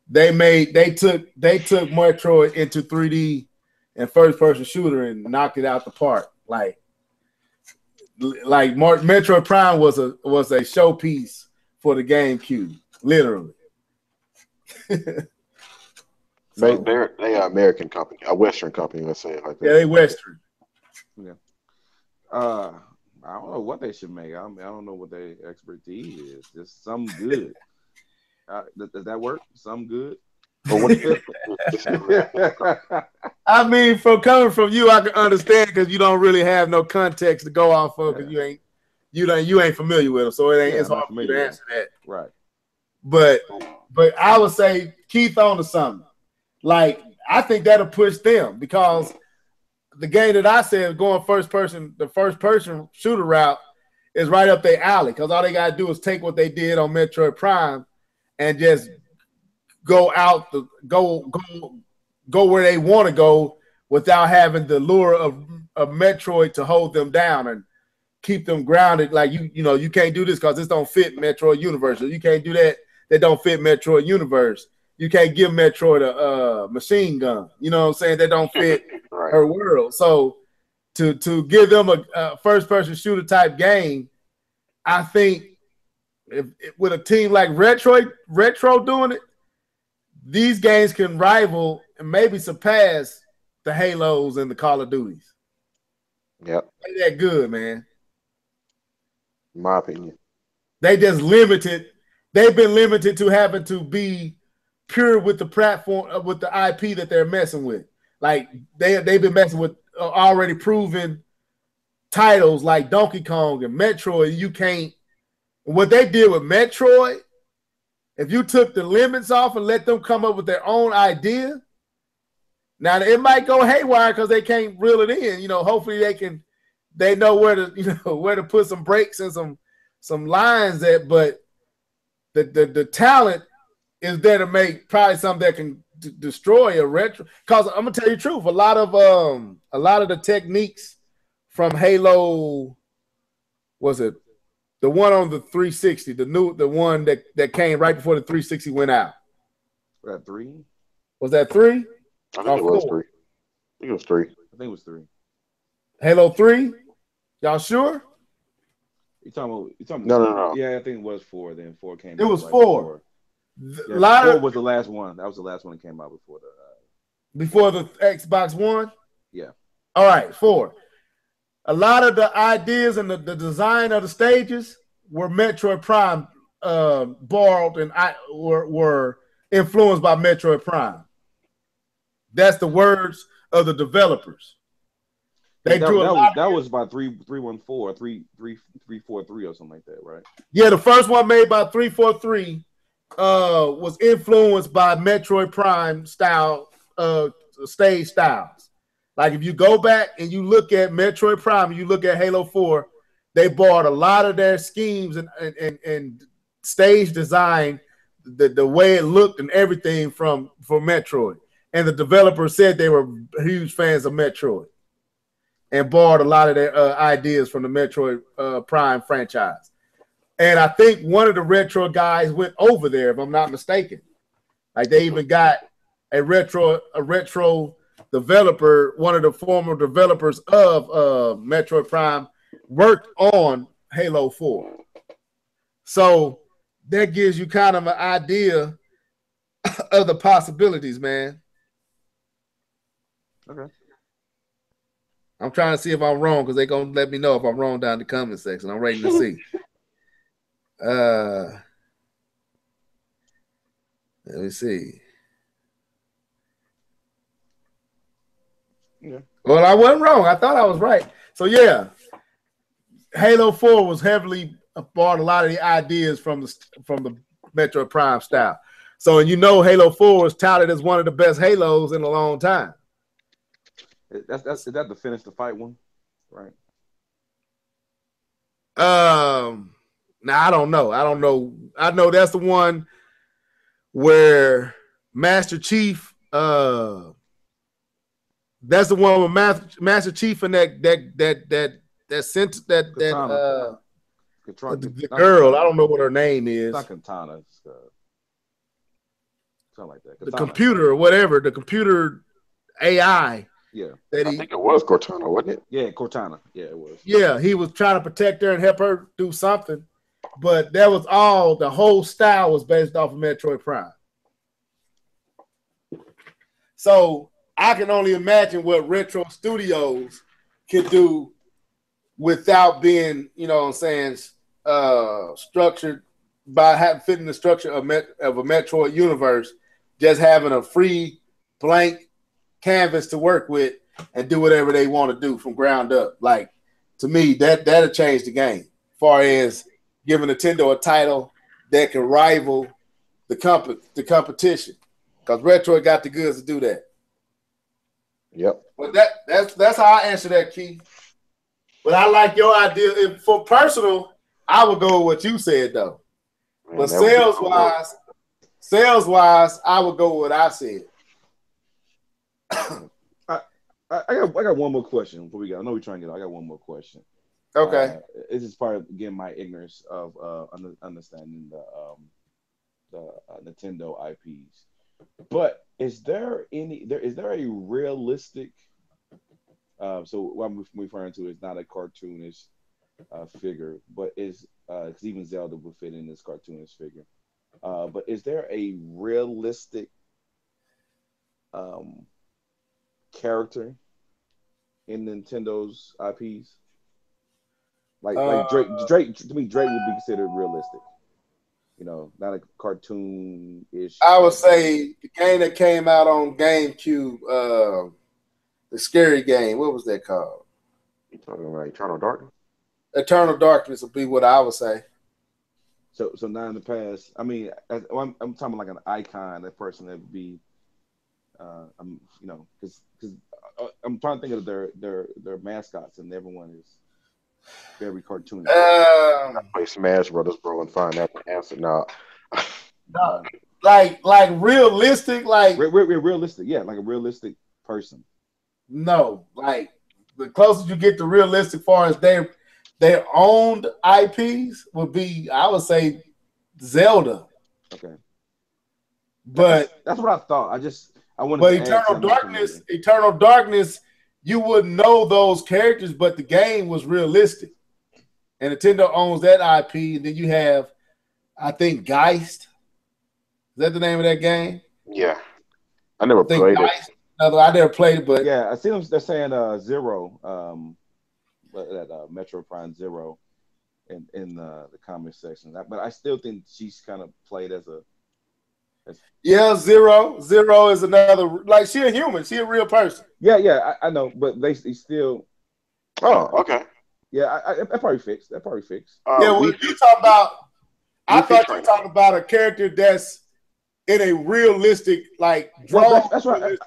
A: they took Metroid into 3D and first-person shooter and knocked it out the park. Like Metroid Prime was a showpiece for the GameCube, literally. So
B: they are American company, a Western company. Let's say it like that.
A: yeah, they Western.
C: Yeah. I don't know what they should make. I don't know what their expertise is. Just some good. Does that work? Some good.
B: But what
A: I mean, from coming from you, I can understand because you don't really have no context to go off of because you ain't familiar with them, so it's hard for you to answer that.
C: Right.
A: But I would say Keith on to something. Like I think that'll push them because the game that I said going the first person shooter route is right up their alley because all they gotta do is take what they did on Metroid Prime and just go where they want to go without having the lure of Metroid to hold them down and keep them grounded. Like you can't do this because this don't fit Metroid Universe. You can't do that. That don't fit Metroid Universe. You can't give Metroid a machine gun. You know what I'm saying? That don't fit her world. So to give them a first person shooter type game, I think if with a team like Retro doing it, these games can rival and maybe surpass the Halos and the Call of Duties.
B: Yep.
A: Ain't that good, man?
B: In my opinion.
A: They just limited. They've been limited to having to be pure with the platform, with the IP that they're messing with. Like they've been messing with already proven titles like Donkey Kong and Metroid. You can't. What they did with Metroid, if you took the limits off and let them come up with their own idea, now it might go haywire because they can't reel it in. Hopefully they know where to put some brakes and some lines at. But the talent is there to make probably something that can destroy a retro. Because I'm gonna tell you the truth, a lot of the techniques from Halo, was it the one on the 360, the one that came right before the 360 went out?
C: Was that 3?
A: Was that 3?
B: I think it was 3. I think it was 3.
C: I think it was 3.
A: Halo 3? Y'all sure?
C: You talking about?
B: No.
C: Yeah, I think it was 4. Then 4 came.
A: It was 4.
C: Yeah, 4 was the last one. That was the last one that came out
A: before the Xbox One.
C: Yeah.
A: All right, 4. A lot of the ideas and the design of the stages were Metroid Prime borrowed and were influenced by Metroid Prime. That's the words of the developers. That
C: was by 314 or 343 or something like that, right?
A: Yeah, the first one made by 343 was influenced by Metroid Prime style stage styles. Like if you go back and you look at Metroid Prime and you look at Halo 4, they borrowed a lot of their schemes and stage design, the way it looked and everything from Metroid. And the developers said they were huge fans of Metroid and borrowed a lot of their ideas from the Metroid Prime franchise. And I think one of the retro guys went over there, if I'm not mistaken. Like they even got a retro developer, one of the former developers of Metroid Prime, worked on Halo 4. So that gives you kind of an idea of the possibilities, man.
C: Okay.
A: I'm trying to see if I'm wrong because they're going to let me know if I'm wrong down in the comment section. I'm waiting to see. Let me see.
C: Yeah.
A: Well, I wasn't wrong. I thought I was right. So yeah, Halo 4 was heavily bought a lot of the ideas from the Metroid Prime style. So Halo 4 was touted as one of the best Halos in a long time.
C: Is that the finish the fight one, right?
A: Now I don't know. I know that's the one where Master Chief. That's the one with Master Chief and that the girl. I don't know what her name is.
C: It's not Katana. It's, something like that.
A: The computer or whatever. The computer AI.
C: Yeah.
B: I think it was Cortana, wasn't it?
C: Yeah, Cortana. Yeah, it was.
A: Yeah, he was trying to protect her and help her do something. But that was all, the whole style was based off of Metroid Prime. So I can only imagine what Retro Studios could do without being, you know what I'm saying, structured by fitting the structure of a Metroid universe, just having a free blank canvas to work with and do whatever they want to do from ground up. Like, to me, that'll change the game as far as giving Nintendo a title that can rival the competition. Because Retro got the goods to do that.
B: Yep.
A: But that's how I answer that, Keith. But I like your idea. If for personal, I would go with what you said though.
B: Man,
A: but
B: that would be
A: sales wise, I would go with what I said.
C: I got one more question before we go. I know we're trying to get. I got one more question.
A: Okay.
C: This is part of again my ignorance of understanding the Nintendo IPs. But is there a realistic? So what I'm referring to is not a cartoonish figure, but is because even Zelda would fit in this cartoonish figure. But is there a realistic character in Nintendo's IPs? Like Drake to me, Drake would be considered realistic. You know, not a cartoon-ish.
A: I would say the game that came out on GameCube, the scary game. What was that called?
B: You talking about Eternal Darkness?
A: Eternal Darkness would be what I would say.
C: So now in the past, I mean, I'm talking like an icon, that person that would be, because I'm trying to think of their mascots, and everyone is very cartoony.
B: I play Smash Brothers, bro, and find that answer now.
A: No, like realistic, like
C: realistic, yeah, like a realistic person.
A: No, like the closest you get to realistic, far as their owned IPs would be, I would say, Zelda.
C: Okay,
A: but
C: that's what I thought. I wanted.
A: But Eternal Darkness, you wouldn't know those characters, but the game was realistic, and Nintendo owns that IP. And then you have, I think, Geist. Is that the name of that game?
B: Yeah, I never played
A: Geist, it. No, I never played it, but
C: yeah, I see them. They're saying Zero, that Metro Prime Zero, in the comment section. But I still think she's kind of played as a.
A: Yeah, Zero is another. Like, she a human. She a real person.
C: Yeah, I know, but they still.
B: Oh, okay.
C: Yeah, that probably fixed.
A: Yeah, well, you talking about? I thought you were talking about a character that's in a realistic, like, draw.
C: Well, that's right.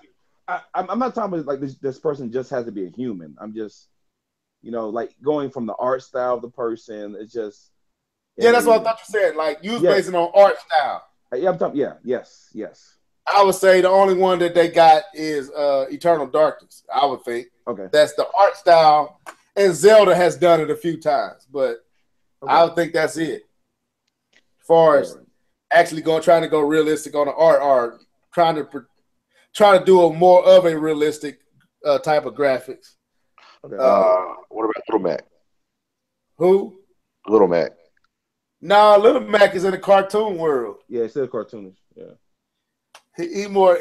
C: I'm not talking about like this person just has to be a human. I'm just, like going from the art style of the person. It's just.
A: Yeah, that's what I thought you said. Like, you was basing on art style.
C: Yeah, I'm talking. Yeah, yes.
A: I would say the only one that they got is Eternal Darkness. I would think.
C: Okay.
A: That's the art style, and Zelda has done it a few times, but I would think that's it. As far as actually trying to go realistic on the art, or trying to do a more of a realistic type of graphics.
B: Okay. What about Little Mac?
A: Who?
B: Little Mac.
A: No, Little Mac is in the cartoon world.
C: Yeah, it's still cartoonish. Yeah. He
A: more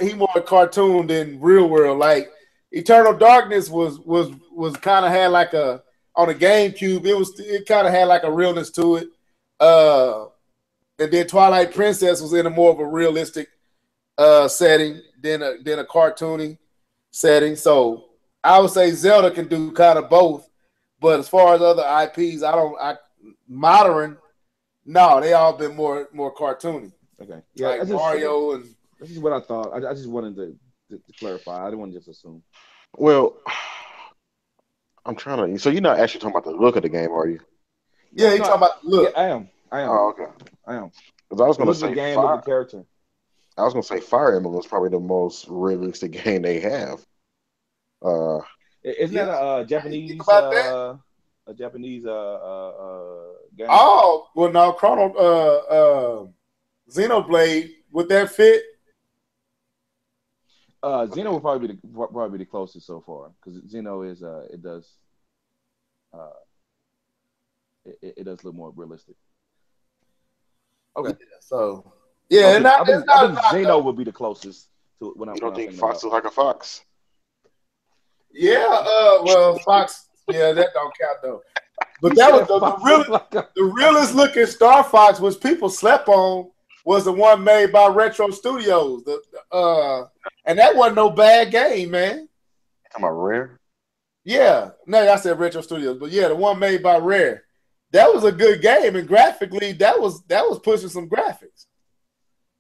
A: cartoon than real world. Like Eternal Darkness was kind of had like a on the GameCube. It kind of had like a realness to it. And then Twilight Princess was in a more of a realistic setting than a cartoony setting. So I would say Zelda can do kind of both. But as far as other IPs, modern. No, they all been more cartoony.
C: Okay. Yeah,
A: like Mario and.
C: This is what I thought. I just wanted to clarify. I didn't want to just assume.
B: Well, I'm trying to. So you're not actually talking about the look of the game, are you?
A: Yeah, you're talking about the look.
C: Yeah, I am.
B: Oh, okay.
C: I am.
B: Because I was going to say
C: the game of the character.
B: I was going to say Fire Emblem is probably the most realistic game they have.
C: Isn't that a Japanese? A Japanese game.
A: Oh well, no, Xenoblade, would that fit?
C: Xeno would probably be the closest so far, because Xeno is it does look more realistic. Okay,
A: so yeah,
C: I think Xeno would be the closest When
B: You don't think Fox looks like a fox?
A: Yeah, well, Fox, yeah, that don't count though. But that was the realest looking Star Fox, which people slept on, was the one made by Retro Studios. And that wasn't no bad game, man.
B: You talking about Rare?
A: Yeah, no, I said Retro Studios, but yeah, the one made by Rare. That was a good game, and graphically, that was pushing some graphics.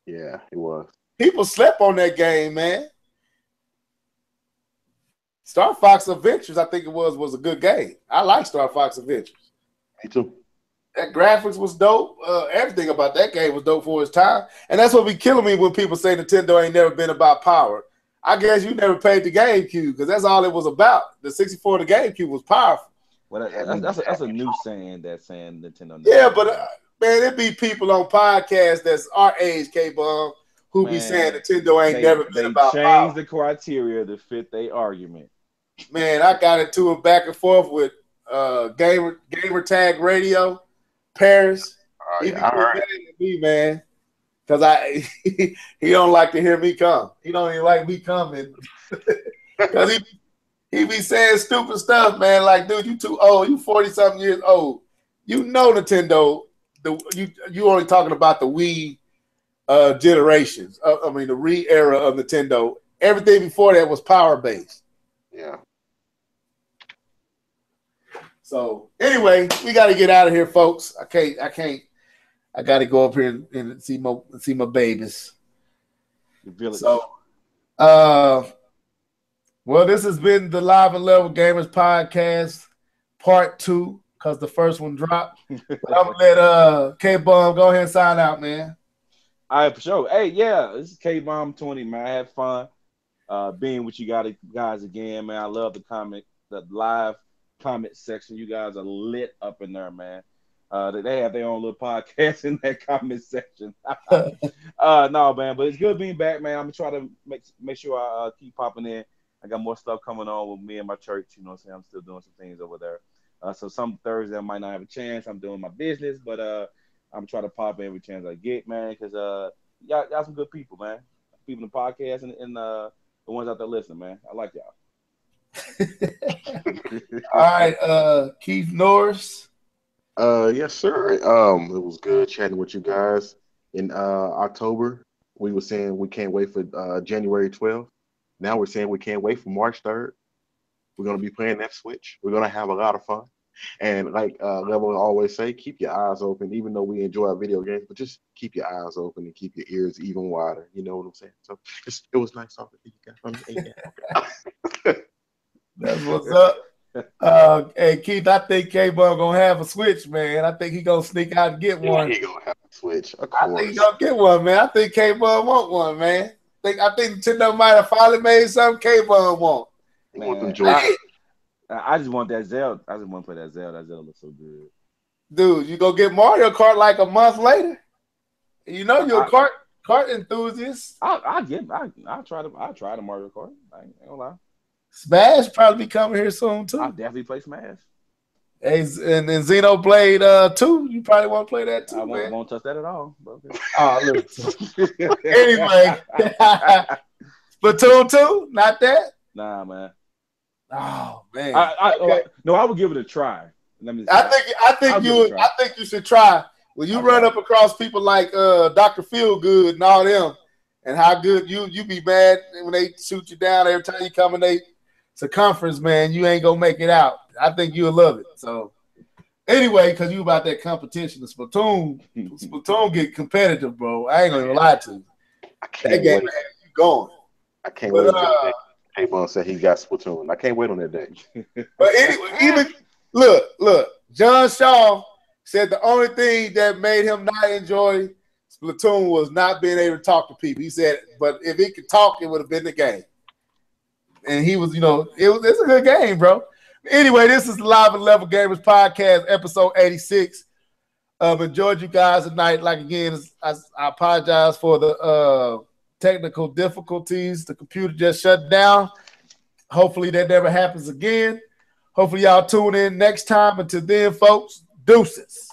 B: Yeah, it was.
A: People slept on that game, man. Star Fox Adventures, I think it was a good game. I like Star Fox Adventures.
B: Me too.
A: That graphics was dope. Everything about that game was dope for its time. And that's what be killing me when people say Nintendo ain't never been about power. I guess you never played the GameCube because that's all it was about. The 64 the GameCube was powerful.
C: Well, that's a new saying that's saying Nintendo.
A: Yeah, but man, it be people on podcasts that's our age, K-Bum, who be saying Nintendo ain't never been about power. They
C: changed the criteria to fit their argument.
A: Man, I got into it back and forth with Gamer Tag Radio, Paris. He be mad at me, man, because he don't like to hear me come. He don't even like me coming because he be saying stupid stuff, man. Like, dude, you too old. You 40-something years old. You know Nintendo. You only talking about the Wii generations. The Wii era of Nintendo. Everything before that was power based.
B: Yeah. So
A: anyway, we got to get out of here, folks. I can't. I got to go up here and see my babies. So, well, this has been the Live and Level Gamers podcast, part 2, because the first one dropped. But I'm gonna let K-Bum go ahead and sign out, man.
C: All right, for sure. Hey, yeah, this is K-Bum 20, man. I had fun being with you guys again, man. I love the live comment section. You guys are lit up in there, man. They have their own little podcast in that comment section. No, man, but it's good being back, man. I'm gonna try to make sure I keep popping in. I got more stuff coming on with me and my church. You know what I'm saying? I'm still doing some things over there. So some Thursday I might not have a chance. I'm doing my business, but I'm trying to pop every chance I get, man, because y'all some good people, man. People in the podcast and the ones out there listening, man. I like y'all.
A: All right, Keith Norris.
B: Yes, sir. It was good chatting with you guys. In October, we were saying we can't wait for January 12th. Now we're saying we can't wait for March 3rd. We're gonna be playing that Switch. We're gonna have a lot of fun. And like Level always say, keep your eyes open. Even though we enjoy our video games, but just keep your eyes open and keep your ears even wider. You know what I'm saying? So it was nice talking to you guys.
A: That's what's up. Hey Keith, I think K-Bum gonna have a Switch, man. I think he gonna sneak out and get one.
B: He gonna have a Switch. Of course.
A: I think he gonna get one, man. I think K-Bum want one, man. I think Nintendo might have finally made something K-Bum want.
C: I just want that Zelda. I just want to play that Zelda. That Zelda looks so good.
A: Dude, you go get Mario Kart like a month later. You know you're a kart enthusiast.
C: I'll try the Mario Kart. I ain't gonna lie.
A: Smash probably be coming here soon too.
C: I'll definitely play Smash.
A: Hey, and then Xenoblade 2, you probably want to play that too.
C: I won't touch that at all. Okay.
A: Oh, look. Anyway, Splatoon 2, not that.
C: Nah, man.
A: Oh man.
C: I would give it a try.
A: I think you should try. When you run up across people like Dr. Feelgood and all them, and how good you be mad when they shoot you down every time you come in they circumference, man, you ain't gonna make it out. I think you'll love it. So anyway, because you about that competition, the Splatoon get competitive, bro. I ain't gonna lie to you. That game has you going.
B: I can't wait until K-Bum said he got Splatoon. I can't wait on that day.
A: But anyway, even look, John Shaw said the only thing that made him not enjoy Splatoon was not being able to talk to people. He said, but if he could talk, it would have been the game. And he was, it's a good game, bro. Anyway, this is the Live and Level Gamers podcast, episode 86. Enjoyed you guys tonight. Like again, I apologize for the technical difficulties. The computer just shut down. Hopefully that never happens again. Hopefully y'all tune in next time. Until then, folks, deuces.